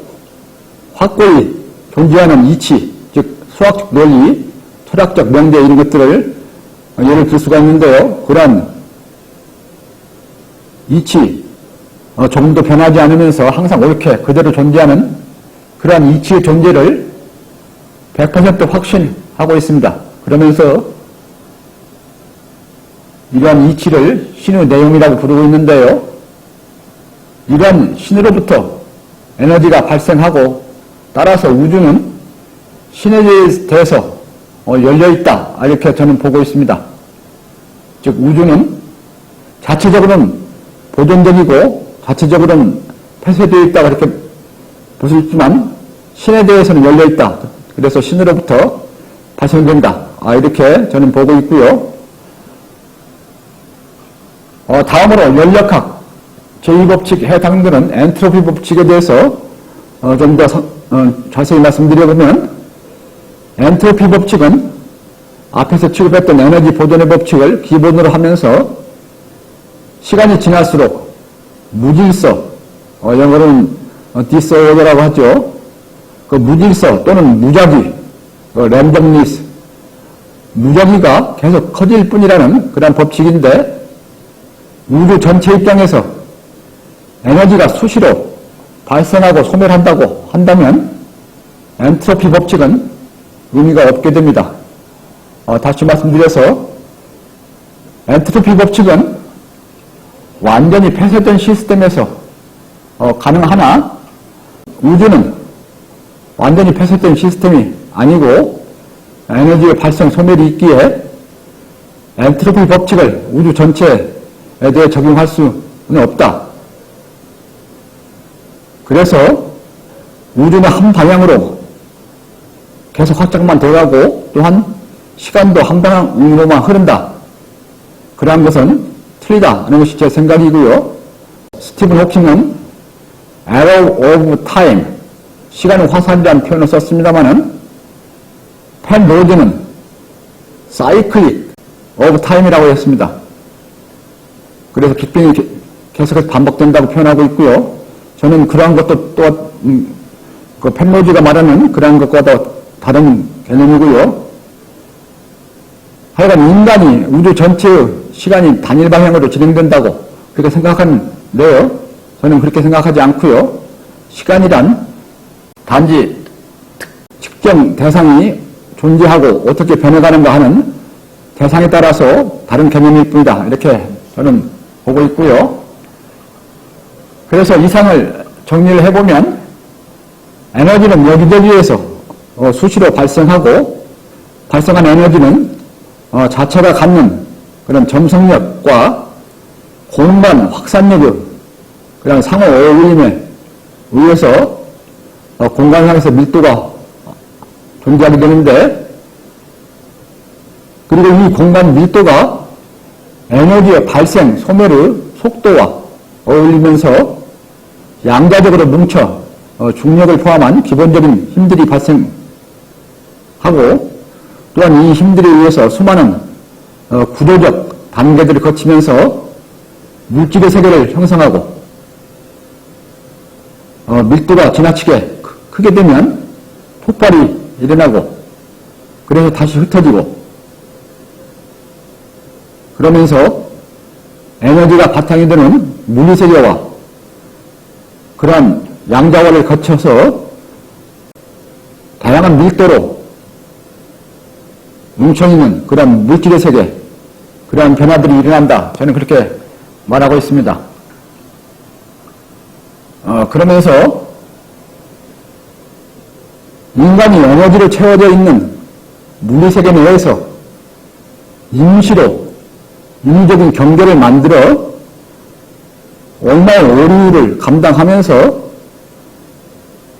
확고히 존재하는 이치, 즉 수학적 논리, 철학적 명제 이런 것들을 예를 들 수가 있는데요. 그러한 이치, 조금도 변하지 않으면서 항상 옳게 그대로 존재하는 그러한 이치의 존재를 100% 확신하고 있습니다. 그러면서 이러한 이치를 신의 내용이라고 부르고 있는데요. 이러한 신으로부터 에너지가 발생하고 따라서 우주는 신에 대해서 열려있다, 이렇게 저는 보고 있습니다. 즉 우주는 자체적으로는 보존적이고 자체적으로는 폐쇄되어 있다, 그렇게 볼 수 있지만 신에 대해서는 열려있다. 그래서 신으로부터 발생된다, 이렇게 저는 보고 있고요. 다음으로 연력학 제2법칙에 해당되는 엔트로피 법칙에 대해서 좀 더 자세히 말씀드려보면, 엔트로피 법칙은 앞에서 취급했던 에너지 보존의 법칙을 기본으로 하면서 시간이 지날수록 무질서, 영어로는 디스오더라고 하죠. 그 무질서 또는 무작위, 랜덤리스, 무작위가 계속 커질 뿐이라는 그런 법칙인데, 우주 전체 입장에서 에너지가 수시로 발생하고 소멸한다고 한다면 엔트로피 법칙은 의미가 없게 됩니다. 다시 말씀드려서 엔트로피 법칙은 완전히 폐쇄된 시스템에서 가능하나 우주는 완전히 폐쇄된 시스템이 아니고 에너지의 발생 소멸이 있기에 엔트로피 법칙을 우주 전체에 대해 적용할 수는 없다. 그래서 우주는 한 방향으로 계속 확장만 돼가고 또한 시간도 한 방향으로만 흐른다. 그러한 것은 틀리다 하는 것이 제 생각이고요. 스티븐 호킹은 arrow of time, 시간의 화살이라는 표현을 썼습니다마는 펜 로즈는 cyclic of time이라고 했습니다. 그래서 빅뱅이 계속해서 반복된다고 표현하고 있고요. 저는 그러한 것도 또 그 펜로즈가 말하는 그러한 것과 다른 개념이고요. 하여간 인간이 우주 전체의 시간이 단일 방향으로 진행된다고 그렇게 생각하는데요. 저는 그렇게 생각하지 않고요. 시간이란 단지 특정 대상이 존재하고 어떻게 변해가는가 하는 대상에 따라서 다른 개념일 뿐이다, 이렇게 저는 보고 있고요. 그래서 이상을 정리를 해보면 에너지는 여기저기에서 수시로 발생하고 발생한 에너지는 자체가 갖는 그런 점성력과 공간 확산력의 그런 상호 어울림에 의해서 공간상에서 밀도가 존재하게 되는데, 그리고 이 공간 밀도가 에너지의 발생, 소멸의 속도와 어울리면서 양자적으로 뭉쳐 중력을 포함한 기본적인 힘들이 발생하고, 또한 이 힘들에 의해서 수많은 구조적 단계들을 거치면서 물질의 세계를 형성하고, 밀도가 지나치게 크게 되면 폭발이 일어나고, 그래서 다시 흩어지고, 그러면서 에너지가 바탕이 되는 물리세계와 그러한 양자원을 거쳐서 다양한 밀도로 뭉쳐있는 그러한 물질의 세계, 그러한 변화들이 일어난다. 저는 그렇게 말하고 있습니다. 그러면서 인간이 에너지로 채워져 있는 물리세계 내에서 임시로 인위적인 경계를 만들어 얼마의 오류를 감당하면서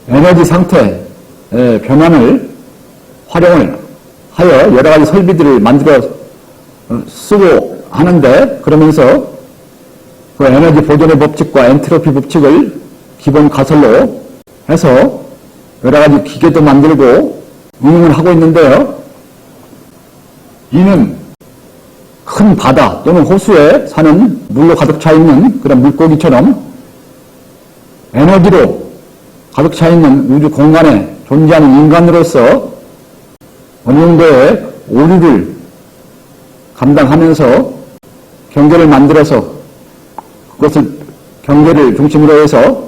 에너지 상태의 변환을 활용을 하여 여러 가지 설비들을 만들어 쓰고 하는데, 그러면서 그 에너지 보존의 법칙과 엔트로피 법칙을 기본 가설로 해서 여러 가지 기계도 만들고 응용을 하고 있는데요. 이는 큰 바다 또는 호수에 사는 물로 가득 차 있는 그런 물고기처럼 에너지로 가득 차 있는 우주 공간에 존재하는 인간으로서 어느 정도의 오류를 감당하면서 경계를 만들어서 그것을 경계를 중심으로 해서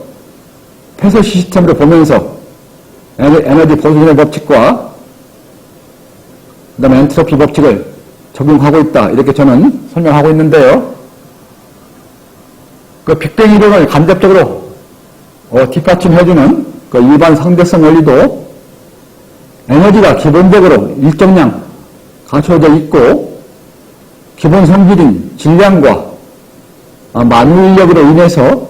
폐쇄 시스템으로 보면서 에너지 보존의 법칙과 그 다음에 엔트로피 법칙을 적용하고 있다. 이렇게 저는 설명하고 있는데요. 그 빅뱅 이론을 간접적으로 뒷받침해주는 그 일반 상대성 원리도 에너지가 기본적으로 일정량 갖춰져 있고 기본 성질인 질량과 만물력으로 인해서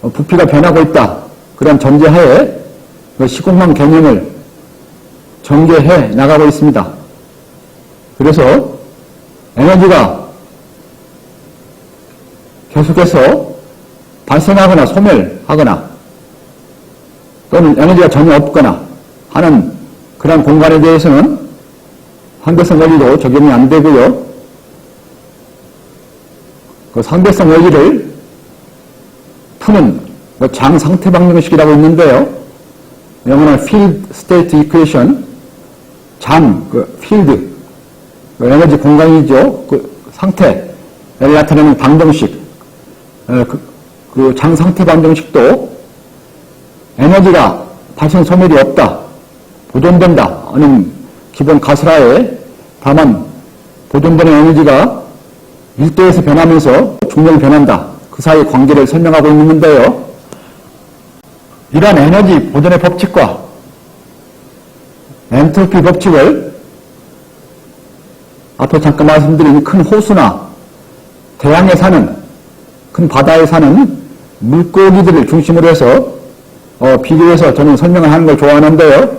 부피가 변하고 있다. 그런 전제하에 그 시공간 개념을 전개해 나가고 있습니다. 그래서 에너지가 계속해서 발생하거나 소멸하거나 또는 에너지가 전혀 없거나 하는 그런 공간에 대해서는 상대성 원리도 적용이 안 되고요. 그 상대성 원리를 푸는 장상태 방정식이라고 있는데요. 영어는 field state equation, field, 에너지 공간이죠. 그 상태를 나타내는 방정식, 그 장상태 방정식도 에너지가 발생 소멸이 없다, 보존된다 하는 기본 가설하에 다만 보존되는 에너지가 밀도에서 변하면서 중력이 변한다. 그 사이의 관계를 설명하고 있는데요. 이러한 에너지 보존의 법칙과 엔트로피 법칙을 앞에 잠깐 말씀드린 큰 호수나 대양에 사는, 큰 바다에 사는 물고기들을 중심으로 해서 비교해서 저는 설명을 하는 걸 좋아하는데요.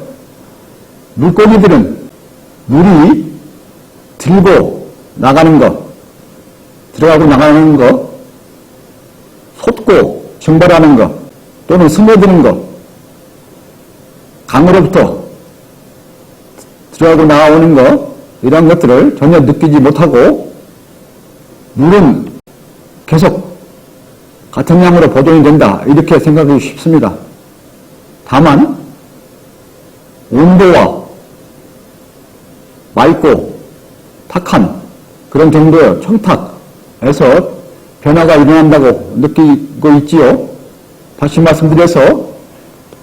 물고기들은 물이 들고 나가는 것, 들어가고 나가는 것, 솟고 증발하는 것, 또는 스며드는 것, 강으로부터 들어가고 나오는 것, 이런 것들을 전혀 느끼지 못하고 물은 계속 같은 양으로 보존이 된다. 이렇게 생각하기 쉽습니다. 다만 온도와 맑고 탁한 그런 정도의 청탁에서 변화가 일어난다고 느끼고 있지요. 다시 말씀드려서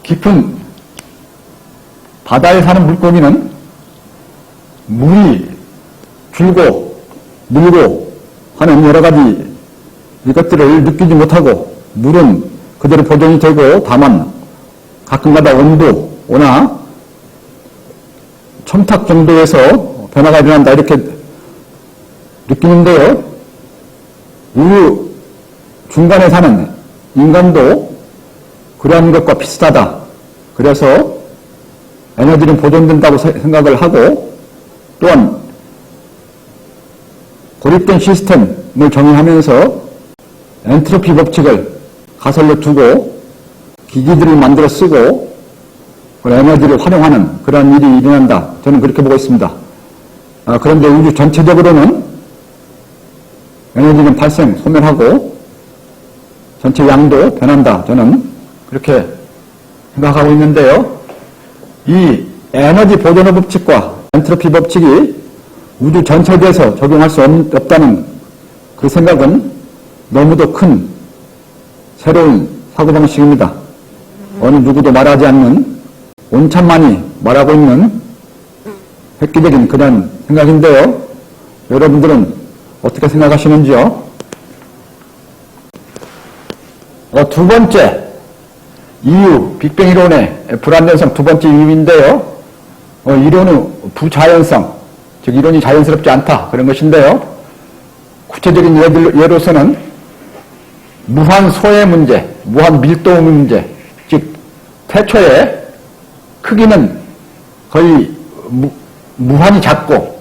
깊은 바다에 사는 물고기는 물이 줄고 늘고 하는 여러 가지 이것들을 느끼지 못하고 물은 그대로 보존이 되고 다만 가끔가다 온도나 첨탑 정도에서 변화가 일어난다 이렇게 느끼는데요. 우주 중간에 사는 인간도 그러한 것과 비슷하다. 그래서 에너지는 보존된다고 생각을 하고 또한 고립된 시스템을 정의하면서 엔트로피 법칙을 가설로 두고 기기들을 만들어 쓰고 에너지를 활용하는 그런 일이 일어난다. 저는 그렇게 보고 있습니다. 그런데 우주 전체적으로는 에너지는 발생, 소멸하고 전체 양도 변한다. 저는 그렇게 생각하고 있는데요. 이 에너지 보존의 법칙과 엔트로피 법칙이 우주 전체에 대해서 적용할 수 없다는 그 생각은 너무도 큰 새로운 사고방식입니다. 어느 누구도 말하지 않는 온천만이 말하고 있는 획기적인 그런 생각인데요. 여러분들은 어떻게 생각하시는지요? 두 번째 이유, 빅뱅 이론의 불완전성 두 번째 이유인데요. 이론의 부자연성, 즉 이론이 자연스럽지 않다 그런 것인데요. 구체적인 예로서는 무한 소의 문제, 무한 밀도 문제, 즉 태초에 크기는 거의 무한히 작고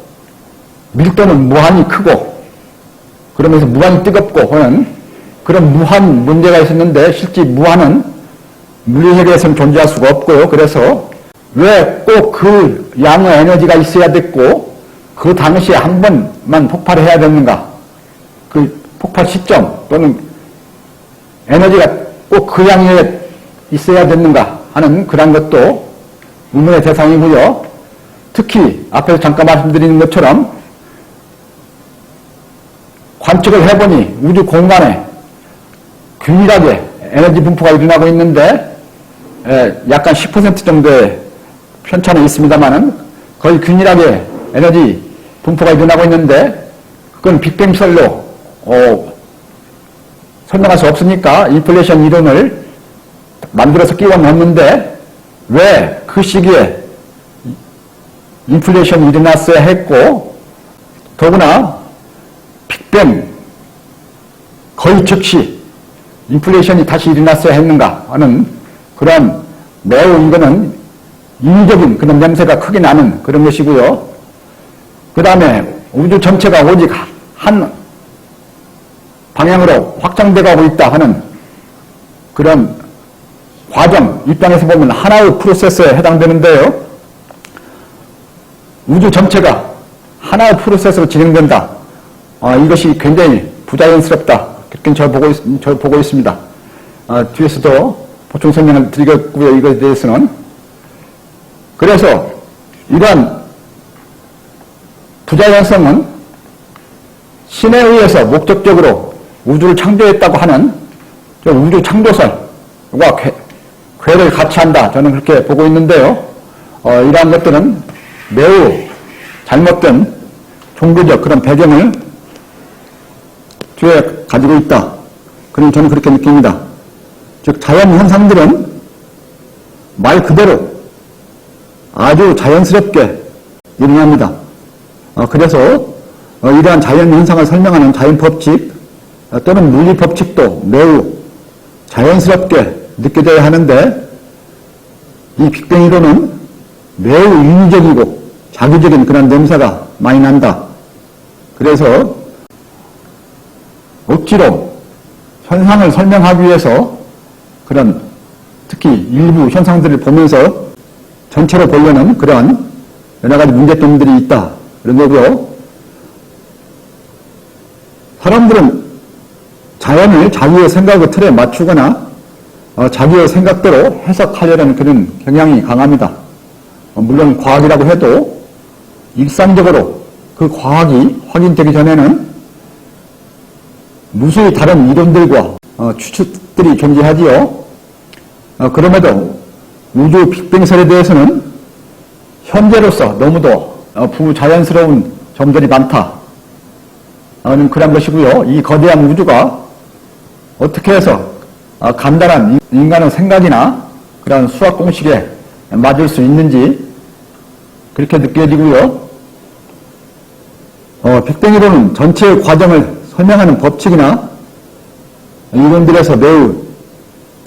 밀도는 무한히 크고 그러면서 무한히 뜨겁고 하는 그런 무한 문제가 있었는데 실제 무한은 물리세계에서는 존재할 수가 없고요. 그래서 왜 꼭 그 양의 에너지가 있어야 됐고 그 당시에 한 번만 폭발을 해야 됐는가? 그 폭발 시점 또는 에너지가 꼭 그 양에 있어야 됐는가 하는 그런 것도 의문의 대상이고요. 특히 앞에서 잠깐 말씀드린 것처럼 관측을 해보니 우주 공간에 균일하게 에너지 분포가 일어나고 있는데 약간 10% 정도의 편차는 있습니다만은 거의 균일하게 에너지 분포가 일어나고 있는데 그건 빅뱅설로 설명할 수 없으니까 인플레이션 이론을 만들어서 끼워 넣었는데 왜 그 시기에 인플레이션이 일어났어야 했고 더구나 빅뱅 거의 즉시 인플레이션이 다시 일어났어야 했는가 하는 그런 매우 이거는 인위적인 그런 냄새가 크게 나는 그런 것이고요. 그 다음에 우주 전체가 오직 한 방향으로 확장돼 가고 있다 하는 그런 과정 입장에서 보면 하나의 프로세스에 해당되는데요. 우주 전체가 하나의 프로세스로 진행된다. 이것이 굉장히 부자연스럽다. 그렇게 저 보고 있습니다. 뒤에서도 보충 설명을 드리겠고요. 이것에 대해서는. 그래서 이러한 부자연성은 신에 의해서 목적적으로 우주를 창조했다고 하는 우주 창조설과 궤를 같이 한다. 저는 그렇게 보고 있는데요. 이러한 것들은 매우 잘못된 종교적 그런 배경을 뒤에 가지고 있다. 그럼 저는 그렇게 느낍니다. 즉 자연 현상들은 말 그대로 아주 자연스럽게 일어납니다. 그래서 이러한 자연 현상을 설명하는 자연 법칙 또는 물리 법칙도 매우 자연스럽게 느껴져야 하는데 이 빅뱅 이론은 매우 인위적이고 자기적인 그런 냄새가 많이 난다. 그래서 억지로 현상을 설명하기 위해서 그런 특히 일부 현상들을 보면서 전체로 보려는 그러한 여러 가지 문제점들이 있다. 그런 거고요. 사람들은 자연을 자기의 생각의 틀에 맞추거나 자기의 생각대로 해석하려는 그런 경향이 강합니다. 물론 과학이라고 해도 일상적으로 그 과학이 확인되기 전에는 무수히 다른 이론들과 추측들이 존재하지요. 그럼에도 우주 빅뱅설에 대해서는 현재로서 너무도 부자연스러운 점들이 많다. 는 그런 것이고요. 이 거대한 우주가 어떻게 해서 간단한 인간의 생각이나 그런 수학 공식에 맞을 수 있는지 그렇게 느껴지고요. 빅뱅이론은 전체의 과정을 설명하는 법칙이나 이론들에서 매우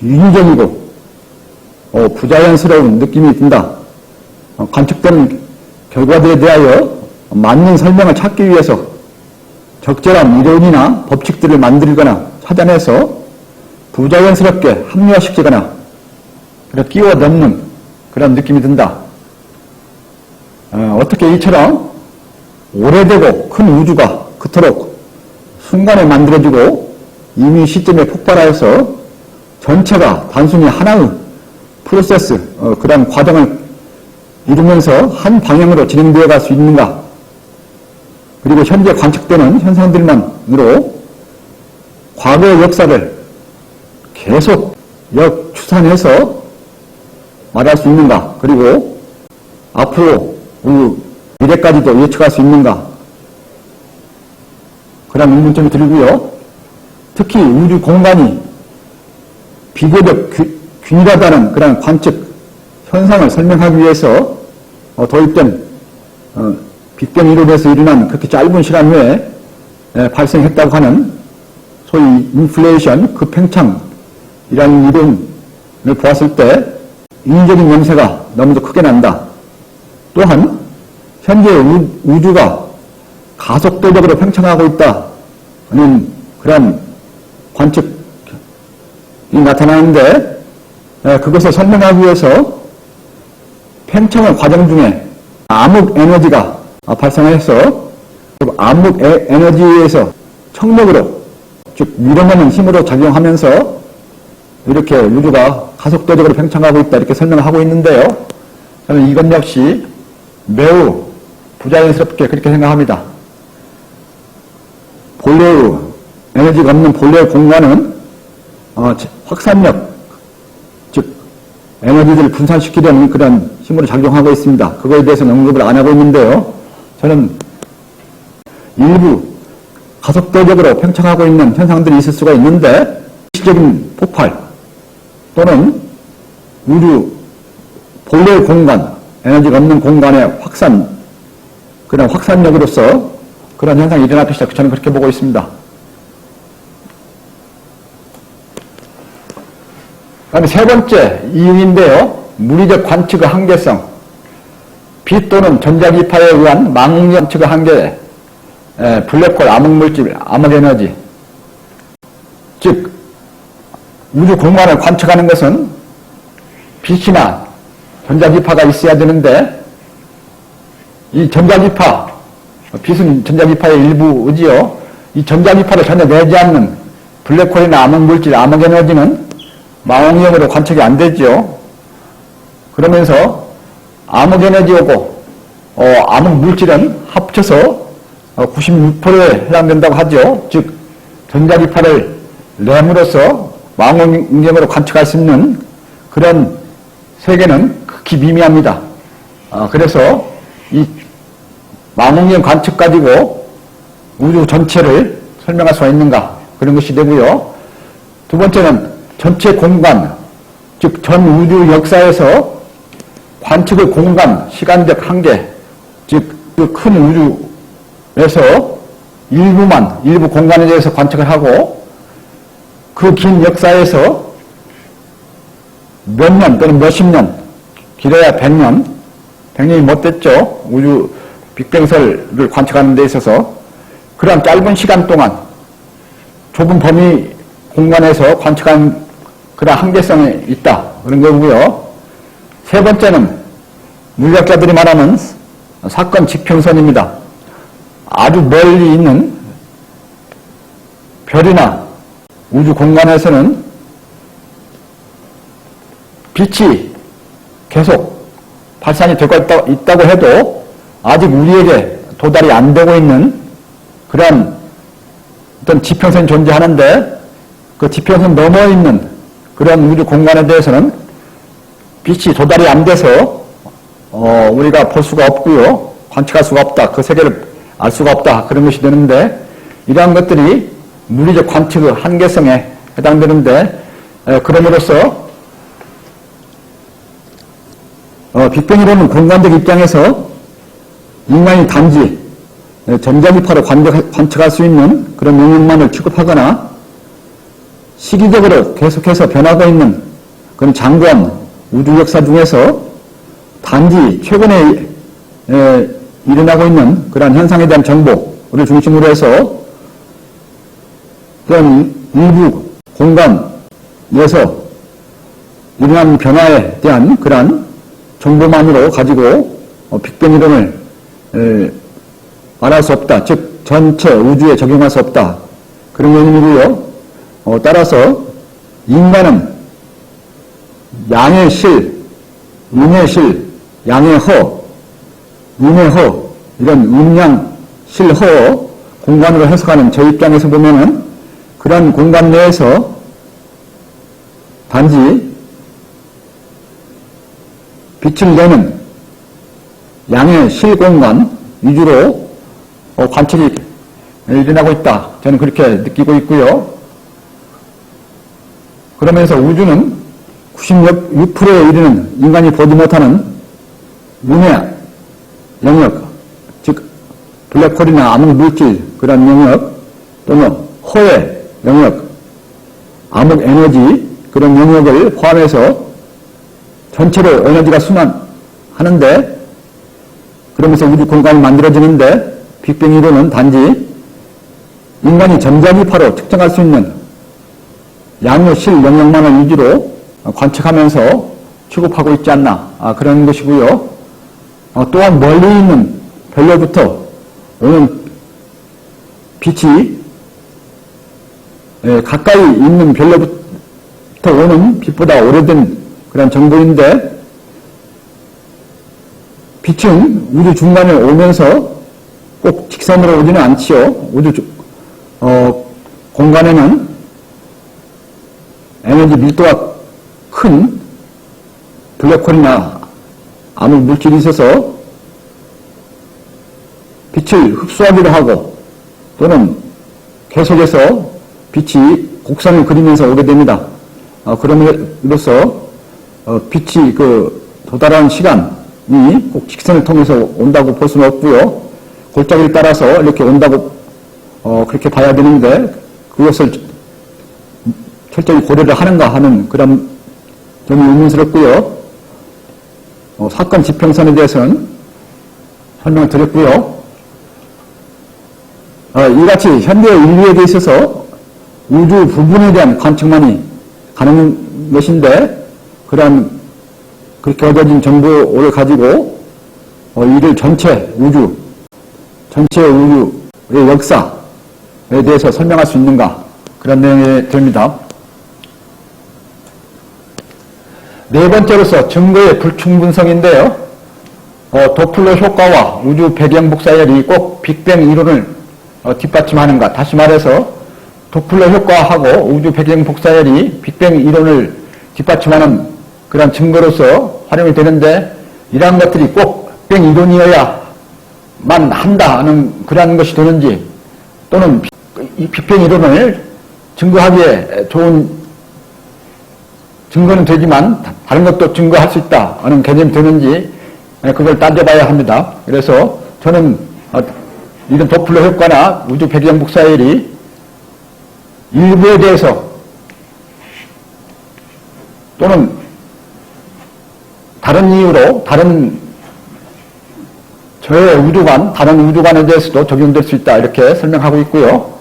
인위적이고 부자연스러운 느낌이 든다. 관측된 결과들에 대하여 맞는 설명을 찾기 위해서 적절한 이론이나 법칙들을 만들거나 찾아내서 부자연스럽게 합리화시키거나 끼워 넣는 그런 느낌이 든다. 어떻게 이처럼 오래되고 큰 우주가 그토록 순간에 만들어지고 이미 시점에 폭발하여서 전체가 단순히 하나의 프로세스, 그런 과정을 이루면서 한 방향으로 진행되어 갈 수 있는가? 그리고 현재 관측되는 현상들만으로 과거의 역사를 계속 역추산해서 말할 수 있는가? 그리고 앞으로 미래까지도 예측할 수 있는가? 그런 의문점이 들고요. 특히 우주 공간이 비교적 균일하다는 그런 관측 현상을 설명하기 위해서 도입된 빅뱅 이론에서 일어난 그렇게 짧은 시간 내에 발생했다고 하는 소위 인플레이션 급팽창이라는 이론을 보았을 때 인위적인 염세가 너무도 크게 난다. 또한 현재 우주가 가속도적으로 팽창하고 있다는 그런 관측이 나타나는데 그것을 설명하기 위해서 팽창의 과정 중에 암흑 에너지가 발생해서 암흑 에너지에 의해서 청력으로 즉 밀어내는 힘으로 작용하면서 이렇게 우주가 가속도적으로 팽창하고 있다 이렇게 설명을 하고 있는데요. 저는 이것 역시 매우 부자연스럽게 그렇게 생각합니다. 본래의 에너지가 없는 본래의 공간은 확산력 즉 에너지들을 분산시키려는 그런 힘으로 작용하고 있습니다. 그거에 대해서는 언급을 안 하고 있는데요. 저는 일부 가속도적으로 팽창하고 있는 현상들이 있을 수가 있는데 일시적인 폭발 또는 우주 본래의 공간, 에너지가 없는 공간의 그런 확산력으로서 그런 현상이 일어나기 시작. 저는 그렇게 보고 있습니다. 그다음에 세 번째 이유인데요. 물리적 관측의 한계성. 빛 또는 전자기파에 의한 망원경 관측의 한계, 블랙홀, 암흑물질, 암흑에너지. 즉 우주 공간을 관측하는 것은 빛이나 전자기파가 있어야 되는데 이 전자기파, 빛은 전자기파의 일부이지요. 이 전자기파를 전혀 내지 않는 블랙홀이나 암흑물질, 암흑에너지는 망원경으로 관측이 안 되죠. 그러면서 암흑에너지하고 암흑물질은 합쳐서 96%에 해당된다고 하죠. 즉 전자기파를 램으로서 망원경으로 관측할 수 있는 그런 세계는 극히 미미합니다. 그래서 이 망원경 관측 가지고 우주 전체를 설명할 수가 있는가 그런 것이 되고요. 두 번째는 전체 공간, 즉 전 우주 역사에서 관측의 공간, 시간적 한계, 즉 그 큰 우주에서 일부 공간에 대해서 관측을 하고 그 긴 역사에서 몇 년 또는 몇십 년, 길어야 100년, 100년이 못 됐죠. 우주 빅뱅설을 관측하는 데 있어서 그런 짧은 시간 동안 좁은 범위 공간에서 관측한 그런 한계성이 있다. 그런 거고요. 세 번째는 물리학자들이 말하는 사건 지평선입니다. 아주 멀리 있는 별이나 우주 공간에서는 빛이 계속 발산이 되고 있다고 해도 아직 우리에게 도달이 안 되고 있는 그런 어떤 지평선이 존재하는데 그 지평선 넘어 있는 그런 우주 공간에 대해서는 빛이 도달이 안 돼서 우리가 볼 수가 없고요. 관측할 수가 없다. 그 세계를 알 수가 없다. 그런 것이 되는데 이러한 것들이 물리적 관측의 한계성에 해당되는데 그럼으로써 빅뱅이론은 공간적 입장에서 인간이 단지 전자기파로 관측할 수 있는 그런 영역만을 취급하거나 시기적으로 계속해서 변하고 있는 그런 장구한 우주 역사 중에서 단지 최근에 일어나고 있는 그러한 현상에 대한 정보를 중심으로 해서 그런 일부 공간에서 일어난 변화에 대한 그러한 정보만으로 가지고 빅뱅 이론을 말할 수 없다. 즉 전체 우주에 적용할 수 없다. 그런 의미고요. 따라서 인간은 양의 실, 음의 실, 양의 허, 음의 허 이런 음양, 실, 허 공간으로 해석하는 저 입장에서 보면은 그런 공간 내에서 단지 빛을 내는 양의 실 공간 위주로 관측이 일어나고 있다. 저는 그렇게 느끼고 있고요. 그러면서 우주는 96%에 이르는 인간이 보지 못하는 문의 영역, 즉 블랙홀이나 암흑물질 그런 영역 또는 허의 영역, 암흑에너지 그런 영역을 포함해서 전체로 에너지가 순환하는데 그러면서 우주 공간이 만들어지는데 빅뱅 이론은 단지 인간이 전자기파로 측정할 수 있는 양의 실 영역만을 위주로 관측하면서 취급하고 있지 않나 그런 것이고요. 또한 멀리 있는 별로부터 오는 빛이 가까이 있는 별로부터 오는 빛보다 오래된 그런 정보인데 빛은 우주 중간에 오면서 꼭 직선으로 오지는 않지요. 우주 공간에는 에너지 밀도가 큰 블랙홀이나 암흑 물질이 있어서 빛을 흡수하기도 하고 또는 계속해서 빛이 곡선을 그리면서 오게 됩니다. 그럼으로써 빛이 도달하는 시간이 꼭 직선을 통해서 온다고 볼 수는 없고요. 골짜기를 따라서 이렇게 온다고 그렇게 봐야 되는데 그것을 철저히 고려를 하는가 하는 그런 점이 의문스럽고요. 사건 지평선에 대해서는 설명을 드렸고요. 이같이 현대 인류에게 있어서 우주 부분에 대한 관측만이 가능한 것인데 그렇게 얻어진 정보를 가지고 이를 전체 우주의 역사에 대해서 설명할 수 있는가 그런 내용이 됩니다. 네 번째로서 증거의 불충분성인데요. 도플러 효과와 우주 배경 복사열이 꼭 빅뱅 이론을 뒷받침하는가. 다시 말해서 도플러 효과하고 우주 배경 복사열이 빅뱅 이론을 뒷받침하는 그런 증거로서 활용이 되는데 이러한 것들이 꼭 빅뱅 이론이어야만 한다 하는 그러한 것이 되는지 또는 이 빅뱅 이론을 증거하기에 좋은 증거는 되지만 다른 것도 증거할 수 있다 하는 개념이 되는지 그걸 따져봐야 합니다. 그래서 저는 이런 도플러 효과나 우주 배경 복사열이 일부에 대해서 또는 다른 이유로 다른 우주관에 대해서도 적용될 수 있다 이렇게 설명하고 있고요.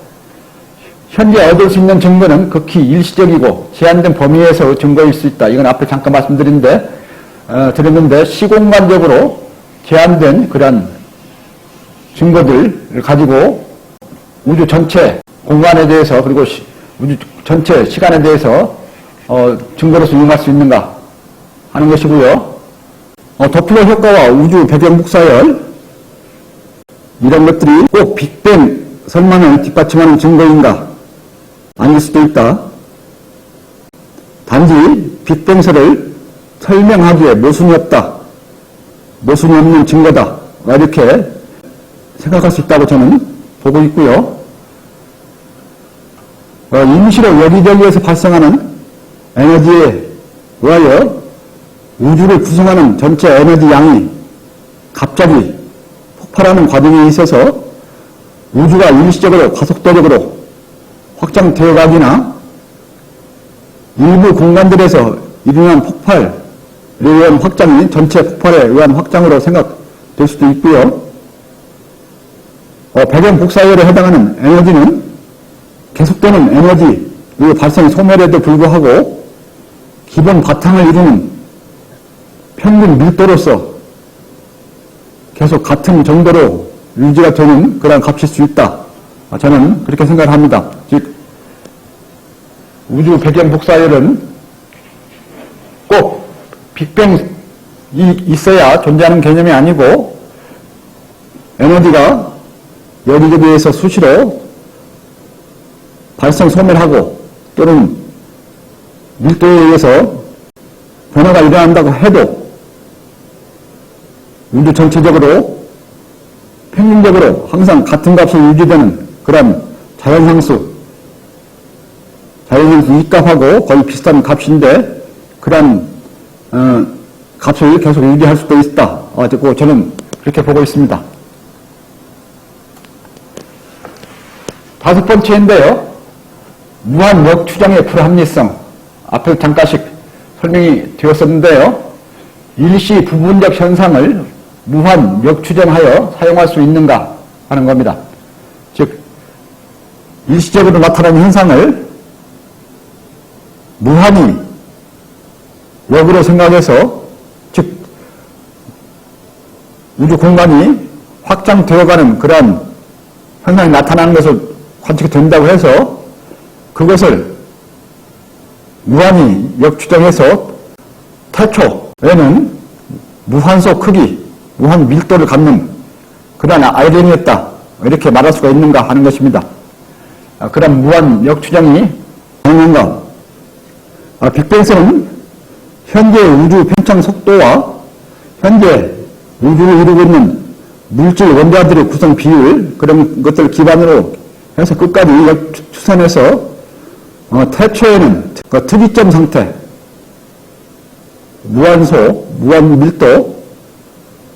현재 얻을 수 있는 증거는 극히 일시적이고 제한된 범위에서 증거일 수 있다. 이건 앞에 잠깐 드렸는데 시공간적으로 제한된 그런 증거들을 가지고 우주 전체 공간에 대해서 그리고 우주 전체 시간에 대해서 증거로서 이용할 수 있는가 하는 것이고요. 도플러 효과와 우주 배경 복사열 이런 것들이 꼭 빅뱅 설만을 뒷받침하는 증거인가? 아닐 수도 있다. 단지 빅뱅설을 설명하기에 모순이 없다. 모순이 없는 증거다. 이렇게 생각할 수 있다고 저는 보고 있고요. 임시로 여기저기에서 발생하는 에너지에 의하여 우주를 구성하는 전체 에너지 양이 갑자기 폭발하는 과정에 있어서 우주가 일시적으로 가속도적으로 확장되어 가기나 일부 공간들에서 일어난 폭발에 의한 확장이 전체 폭발에 의한 확장으로 생각될 수도 있고요. 배경 복사열에 해당하는 에너지는 계속되는 에너지 그리고 발생 소멸에도 불구하고 기본 바탕을 이루는 평균 밀도로서 계속 같은 정도로 유지가 되는 그런 값일 수 있다. 저는 그렇게 생각을 합니다. 즉 우주 배경 복사열은 꼭 빅뱅이 있어야 존재하는 개념이 아니고 에너지가 여기저기에서 수시로 발생 소멸하고 또는 밀도에 의해서 변화가 일어난다고 해도 우주 전체적으로 평균적으로 항상 같은 값이 유지되는 그런 자연상수 이값하고 거의 비슷한 값인데 그런 값을 계속 유지할 수도 있다. 저는 그렇게 보고 있습니다. 다섯 번째인데요. 무한 역추정의 불합리성. 앞에서 잠깐씩 설명이 되었었는데요. 일시 부분적 현상을 무한 역추정하여 사용할 수 있는가 하는 겁니다. 즉 일시적으로 나타나는 현상을 무한히 역으로 생각해서 즉 우주 공간이 확장되어가는 그런 현상이 나타나는 것을 관측이 된다고 해서 그것을 무한히 역추정해서 태초에는 무한소 크기, 무한 밀도를 갖는 그런 아이론이었다. 이렇게 말할 수가 있는가 하는 것입니다. 그런 무한 역추정이 가능한가? 빅뱅성은 현재 우주 팽창 속도와 현재 우주를 이루고 있는 물질 원자들의 구성 비율 그런 것들을 기반으로 해서 끝까지 추산해서 태초에는 그 특이점 상태, 무한소, 무한밀도,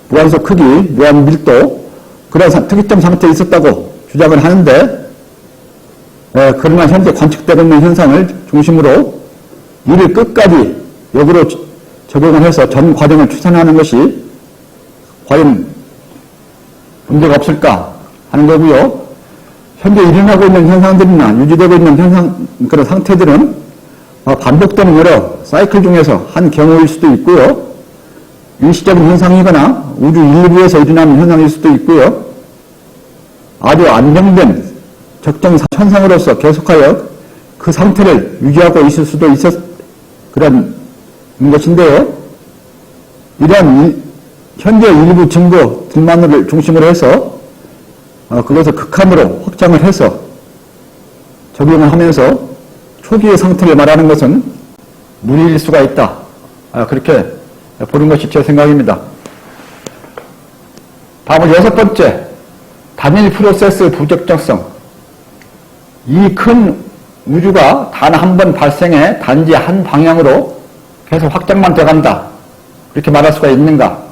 무한소 크기, 무한밀도 그런 특이점 상태에 있었다고 주장을 하는데 그러나 현재 관측되고 있는 현상을 중심으로 이를 끝까지 역으로 적용을 해서 전 과정을 추산하는 것이 과연 문제가 없을까 하는 거고요. 현재 일어나고 있는 현상들이나 유지되고 있는 그런 상태들은 반복되는 여러 사이클 중에서 한 경우일 수도 있고요. 일시적인 현상이거나 우주 일부에서 일어나는 현상일 수도 있고요. 아주 안정된 적정 현상으로서 계속하여 그 상태를 유지하고 있을 수도 그런 것인데요. 이러한 현재 일부 증거들만을 중심으로 해서 그것을 극한으로 확장을 해서 적용을 하면서 초기의 상태를 말하는 것은 무리일 수가 있다. 그렇게 보는 것이 제 생각입니다. 다음은 여섯 번째, 단일 프로세스 부적정성. 이 큰 우주가 단 한 번 발생해 단지 한 방향으로 계속 확장만 돼간다. 이렇게 말할 수가 있는가?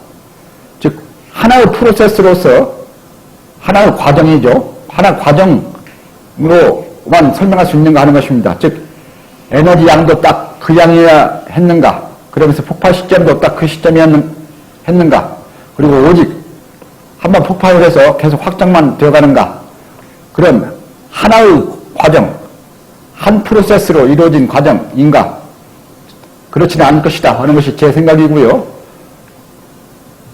즉 하나의 프로세스로서 하나의 과정이죠. 하나의 과정으로만 설명할 수 있는가 하는 것입니다. 즉 에너지 양도 딱 그 양이어야 했는가? 그러면서 폭발 시점도 딱 그 시점이 했는가? 그리고 오직 한번 폭발을 해서 계속 확장만 되어가는가? 그런 하나의 과정, 한 프로세스로 이루어진 과정인가? 그렇지는 않을 것이다 하는 것이 제 생각이고요.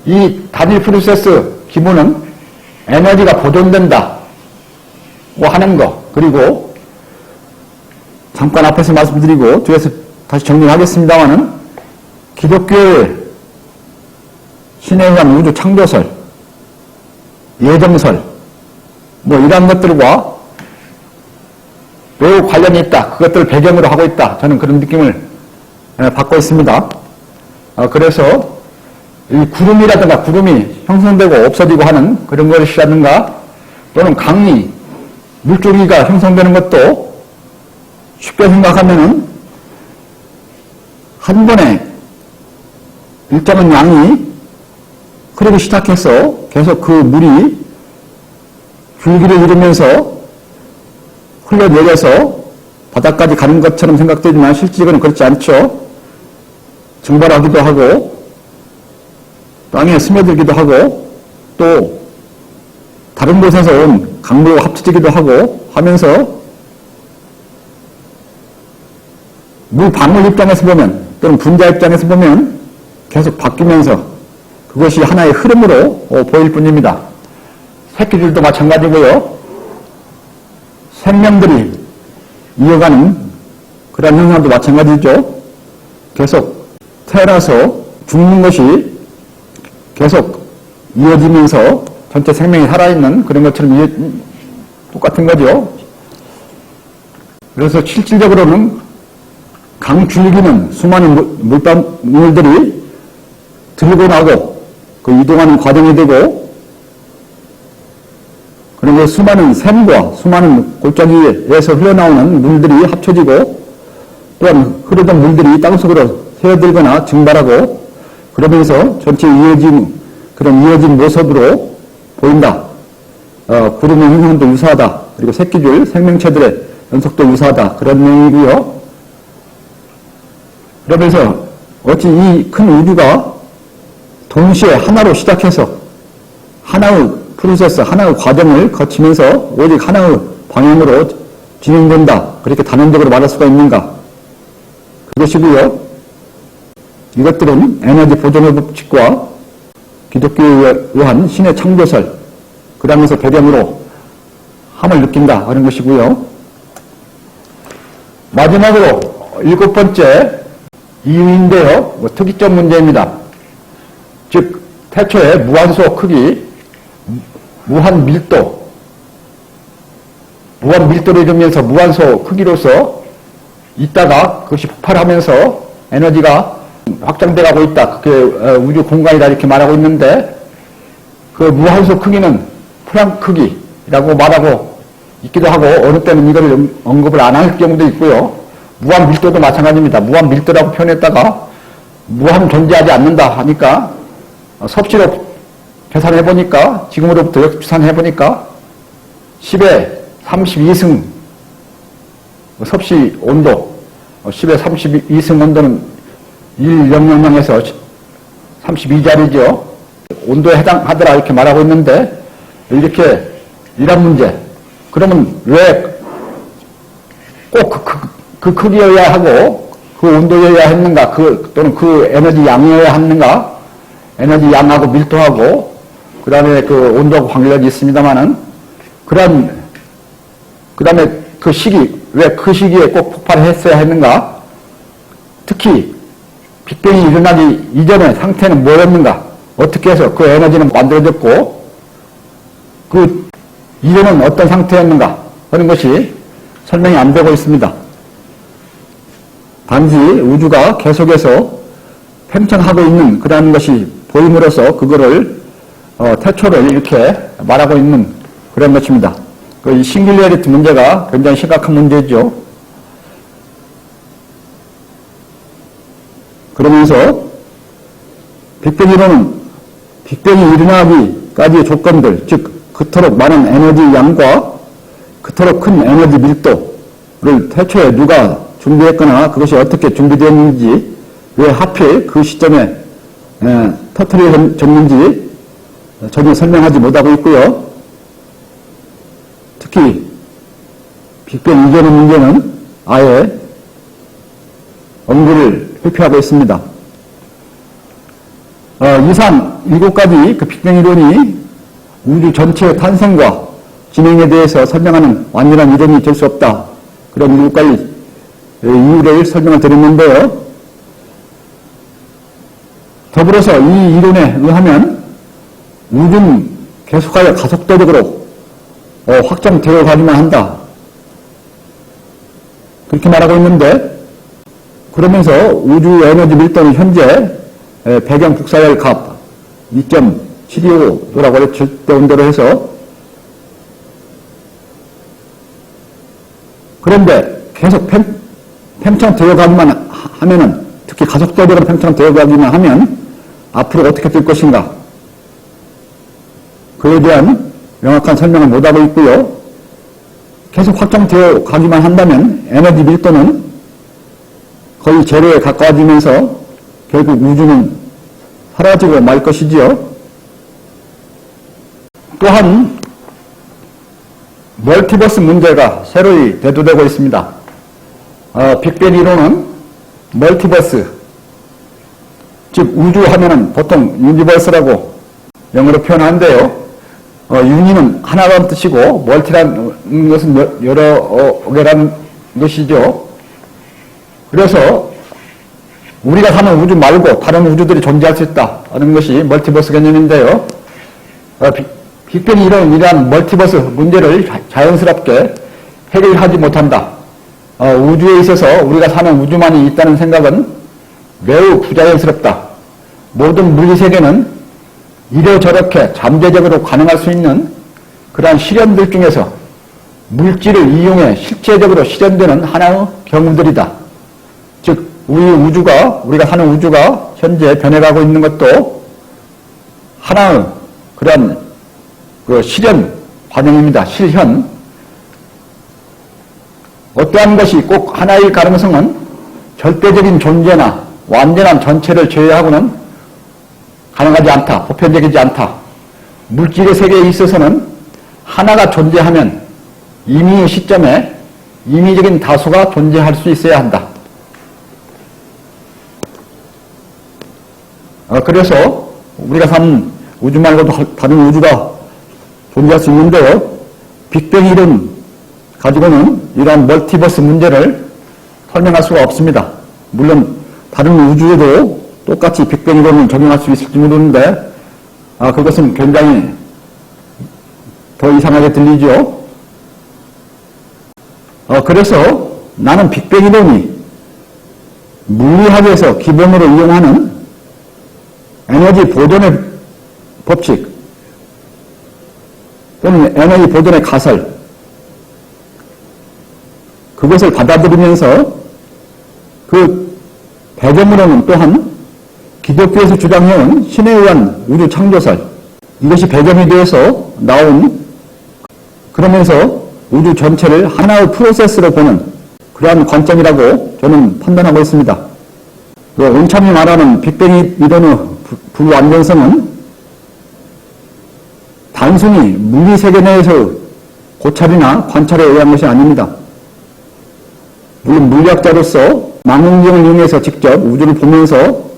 이 단일 프로세스 기본은 에너지가 보존된다고 하는 것, 그리고 잠깐 앞에서 말씀드리고 뒤에서 다시 정리하겠습니다만은 기독교의 신에 의한 우주 창조설, 예정설, 이런 것들과 매우 관련이 있다. 그것들을 배경으로 하고 있다. 저는 그런 느낌을 받고 있습니다. 그래서 이 구름이라든가 구름이 형성되고 없어지고 하는 그런 것이라든가 또는 강이, 물줄기가 형성되는 것도 쉽게 생각하면은 한 번에 일정한 양이 우주를 시작해서 계속 그 물이 줄기를 이루면서 흘러내려서 바닥까지 가는 것처럼 생각되지만 실질적으로는 그렇지 않죠. 증발하기도 하고 땅에 스며들기도 하고 또 다른 곳에서 온 강물과 합쳐지기도 하고 하면서 물 방울 입장에서 보면 또는 분자 입장에서 보면 계속 바뀌면서 그것이 하나의 흐름으로 보일 뿐입니다. 새끼들도 마찬가지고요. 생명들이 이어가는 그런 현상도 마찬가지죠. 계속 태어나서 죽는 것이 계속 이어지면서 전체 생명이 살아있는 그런 것처럼 똑같은 거죠. 그래서 실질적으로는 강줄기는 수많은 물방울들이 들고 나고 그 이동하는 과정이 되고 그리고 수많은 샘과 수많은 골짜기에서 흘러나오는 물들이 합쳐지고 또한 흐르던 물들이 땅속으로 새어들거나 증발하고 그러면서 전체 그런 이어진 모습으로 보인다. 구름의 형성도 유사하다. 그리고 새끼줄 생명체들의 연속도 유사하다. 그런 내용이고요. 그러면서 어찌 이 큰 우주가 동시에 하나로 시작해서 하나의 프로세스, 하나의 과정을 거치면서 오직 하나의 방향으로 진행된다. 그렇게 단언적으로 말할 수가 있는가? 그것이고요. 이것들은 에너지 보존의 법칙과 기독교에 의한 신의 창조설, 그러면서 배경으로 함을 느낀다 하는 것이고요. 마지막으로 7번째 이유인데요. 특이점 문제입니다. 즉 태초의 무한소 크기, 무한 밀도를 이루면서 무한소 크기로서 있다가 그것이 폭발하면서 에너지가 확장돼 가고 있다. 그게 우주 공간이다 이렇게 말하고 있는데 그 무한소 크기는 플랑크 크기라고 말하고 있기도 하고 어느 때는 이걸 언급을 안 할 경우도 있고요. 무한 밀도도 마찬가지입니다. 무한 밀도라고 표현했다가 무한 존재하지 않는다 하니까 섭씨로 계산해 보니까 지금으로부터 역주산해 보니까 10의 32승 섭씨 온도 10의 32승 온도는 10000에서 32자리죠. 온도에 해당하더라 이렇게 말하고 있는데 이렇게 이런 문제 그러면 왜 꼭 그 크기여야 하고 그 온도여야 했는가 또는 그 에너지 양이어야 했는가 에너지 양하고 밀도하고 그 다음에 그 온도하고 관계가 있습니다만은 그 다음에 그 시기 왜 그 시기에 꼭 폭발했어야 했는가 특히 빅뱅이 일어나기 이전의 상태는 뭐였는가 어떻게 해서 그 에너지는 만들어졌고 그 이전은 어떤 상태였는가 하는 것이 설명이 안 되고 있습니다. 단지 우주가 계속해서 팽창하고 있는 그러한 것이 보임으로써 그거를 태초를 이렇게 말하고 있는 그런 것입니다. 이 싱귤리어리티 문제가 굉장히 심각한 문제죠. 그러면서 빅뱅이론은 빅뱅이 일어나기까지의 조건들, 즉 그토록 많은 에너지 양과 그토록 큰 에너지 밀도를 태초에 누가 준비했거나 그것이 어떻게 준비되었는지 왜 하필 그 시점에 터뜨려졌는지 전혀 설명하지 못하고 있고요. 특히 빅뱅 이전의 문제는 아예 언급을 회피하고 있습니다. 이상 7가지 그 빅뱅 이론이 우주 전체의 탄생과 진행에 대해서 설명하는 완전한 이론이 될 수 없다. 그런 7가지 이유를 설명을 드렸는데요. 더불어서 이 이론에 의하면 우주는 계속하여 가속도적으로 확장되어 가기만 한다. 그렇게 말하고 있는데 그러면서 우주 에너지 밀도는 현재 배경 국사열 값 2.725라고 절대 온도로 해서 그런데 계속 팽창되어 가기만 하면은 특히 가속도적으로 팽창되어 가기만 하면 앞으로 어떻게 될 것인가 그에 대한 명확한 설명을 못하고 있고요. 계속 확장되어 가기만 한다면 에너지 밀도는 거의 제로에 가까워지면서 결국 우주는 사라지고 말 것이지요. 또한 멀티버스 문제가 새로이 대두되고 있습니다. 빅뱅 이론은 멀티버스, 즉 우주 하면은 보통 유니버스라고 영어로 표현하는데요. 유니는 하나라는 뜻이고 멀티라는 것은 여러 개라는 것이죠. 그래서 우리가 사는 우주 말고 다른 우주들이 존재할 수 있다는 것이 멀티버스 개념인데요. 빅뱅 이론은 이러한 멀티버스 문제를 자연스럽게 해결하지 못한다. 우주에 있어서 우리가 사는 우주만이 있다는 생각은 매우 부자연스럽다. 모든 물리세계는 이러저렇게 잠재적으로 가능할 수 있는 그러한 실현들 중에서 물질을 이용해 실제적으로 실현되는 하나의 경우들이다. 즉 우리가 사는 우주가 현재 변해가고 있는 것도 하나의 그러한 실현 과정입니다. 실현. 어떠한 것이 꼭 하나일 가능성은 절대적인 존재나 완전한 전체를 제외하고는 가능하지 않다. 보편적이지 않다. 물질의 세계에 있어서는 하나가 존재하면 임의의 시점에 임의적인 다수가 존재할 수 있어야 한다. 그래서 우리가 사는 우주 말고도 다른 우주가 존재할 수 있는데요. 빅뱅 이론 가지고는 이러한 멀티버스 문제를 설명할 수가 없습니다. 물론 다른 우주에도 똑같이 빅뱅 이론을 적용할 수 있을지 모르는데 그것은 굉장히 더 이상하게 들리죠. 그래서 나는 빅뱅 이론이 물리학에서 기본으로 이용하는 에너지 보존의 법칙 또는 에너지 보존의 가설 그것을 받아들이면서 그 배경으로는 또한 기독교에서 주장해온 신에 의한 우주 창조설 이것이 배경이 되어서 나온 그러면서 우주 전체를 하나의 프로세스로 보는 그러한 관점이라고 저는 판단하고 있습니다. 온참이 말하는 빅뱅 이론의 불완전성은 단순히 물리세계 내에서 고찰이나 관찰에 의한 것이 아닙니다. 물론 물리학자로서 망원경을 이용해서 직접 우주를 보면서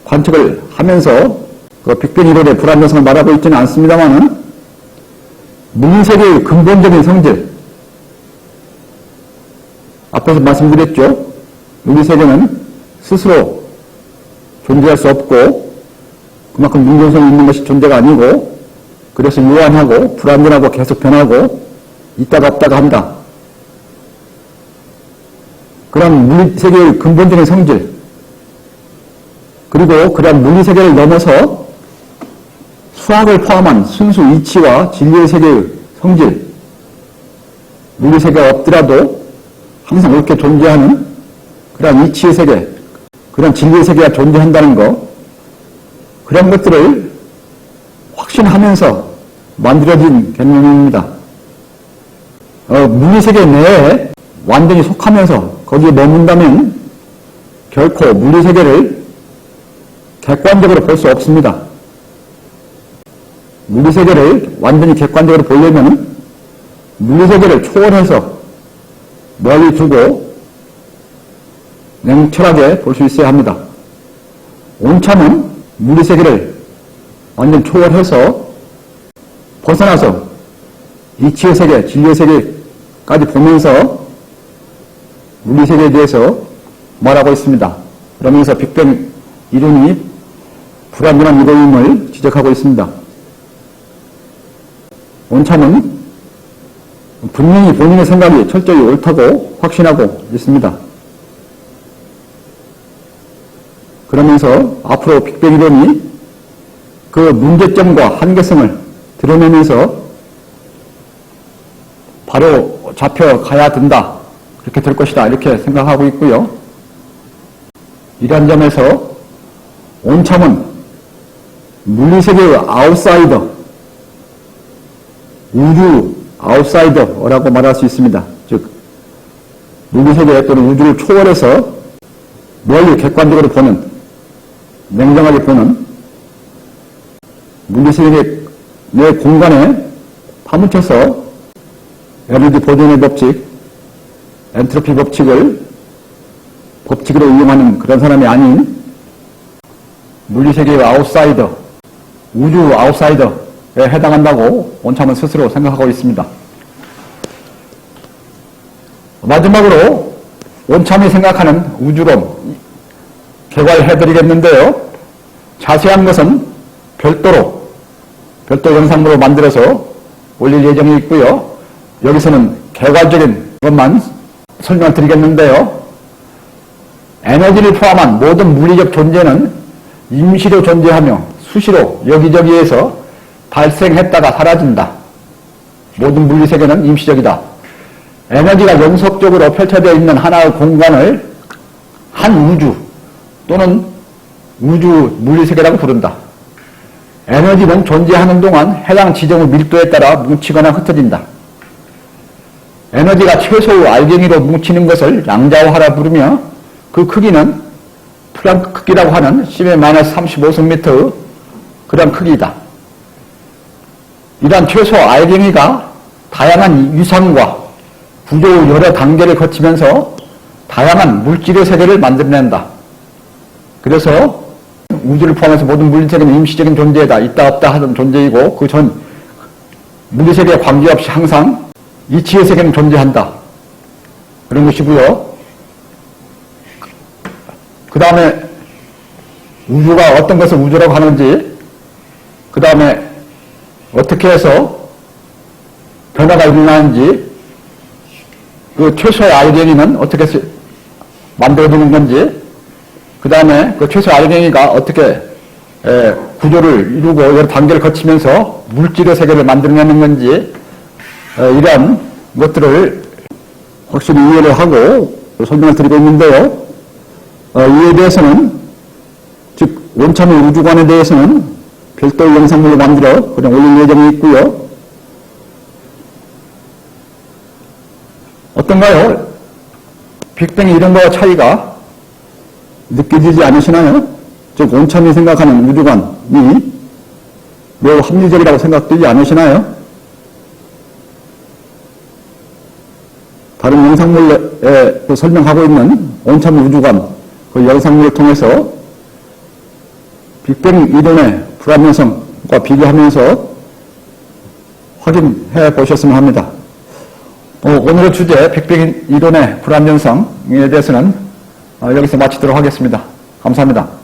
관측을 하면서 그 빅뱅 이론의 불완전성을 말하고 있지는 않습니다만은 물리세계의 근본적인 성질 앞에서 말씀드렸죠. 물리세계는 스스로 존재할 수 없고 그만큼 능동성이 있는 것이 존재가 아니고 그래서 유한하고 불완전하고 계속 변하고 있다가 없다가 한다. 그런 물리세계의 근본적인 성질 그리고 그런 물리세계를 넘어서 수학을 포함한 순수 이치와 진리의 세계의 성질 물리세계가 없더라도 항상 이렇게 존재하는 그런 이치의 세계 그런 진리의 세계가 존재한다는 것 그런 것들을 확신하면서 만들어진 개념입니다. 물리세계 내에 완전히 속하면서 거기에 머문다면 결코 물리세계를 객관적으로 볼 수 없습니다. 물리세계를 완전히 객관적으로 보려면 물리세계를 초월해서 멀리 두고 냉철하게 볼 수 있어야 합니다. 온참은 물리세계를 완전 초월해서 벗어나서 이치의 세계, 진리의 세계까지 보면서 물리세계에 대해서 말하고 있습니다. 그러면서 빅뱅 이론이 불완전한 이론임을 지적하고 있습니다. 온참은 분명히 본인의 생각이 철저히 옳다고 확신하고 있습니다. 그러면서 앞으로 빅뱅 이론이 그 문제점과 한계성을 드러내면서 바로 잡혀가야 된다. 그렇게 될 것이다. 이렇게 생각하고 있고요. 이러한 점에서 온참은 물리세계의 아웃사이더, 우주 아웃사이더라고 말할 수 있습니다. 즉 물리세계 또는 우주를 초월해서 멀리 객관적으로 보는, 냉정하게 보는 물리세계 내 공간에 파묻혀서 에너지 보존의 법칙, 엔트로피 법칙을 법칙으로 이용하는 그런 사람이 아닌 물리세계의 아웃사이더, 우주 아웃사이더에 해당한다고 원참은 스스로 생각하고 있습니다. 마지막으로 원참이 생각하는 우주론 개괄해드리겠는데요. 자세한 것은 별도 영상으로 만들어서 올릴 예정이 있고요. 여기서는 개괄적인 것만 설명을 드리겠는데요. 에너지를 포함한 모든 물리적 존재는 임시로 존재하며 수시로 여기저기에서 발생했다가 사라진다. 모든 물리세계는 임시적이다. 에너지가 영속적으로 펼쳐져 있는 하나의 공간을 한 우주 또는 우주 물리세계라고 부른다. 에너지는 존재하는 동안 해당 지점의 밀도에 따라 뭉치거나 흩어진다. 에너지가 최소의 알갱이로 뭉치는 것을 양자화라 부르며 그 크기는 플랑크 크기라고 하는 10-35cm 그런 크기이다. 이러한 최소 알갱이가 다양한 위상과 구조의 여러 단계를 거치면서 다양한 물질의 세계를 만들어낸다. 그래서 우주를 포함해서 모든 물리세계는 임시적인 존재다. 있다 없다 하던 존재이고 그 전 물리세계에 관계없이 항상 이치의 세계는 존재한다. 그런 것이고요. 그 다음에 우주가 어떤 것을 우주라고 하는지, 그 다음에 어떻게 해서 변화가 일어나는지, 그 최소의 알갱이는 어떻게 만들어지는 건지, 그 다음에 그 최소 알갱이가 어떻게 구조를 이루고 여러 단계를 거치면서 물질의 세계를 만들어내는 건지, 이러한 것들을 확실히 이해를 하고 설명을 드리고 있는데요. 이에 대해서는, 즉 원참의 우주관에 대해서는 별도의 영상물로 만들어 그냥 올릴 예정이 있고요. 어떤가요? 빅뱅의 이론과 차이가 느껴지지 않으시나요? 즉 원참이 생각하는 우주관이 매우 합리적이라고 생각되지 않으시나요? 다른 영상물에 설명하고 있는 원참의 우주관, 그 영상물을 통해서 빅뱅 이론의 불합리성과 비교하면서 확인해 보셨으면 합니다. 오늘의 주제 빅뱅 이론의 불합리성에 대해서는 여기서 마치도록 하겠습니다. 감사합니다.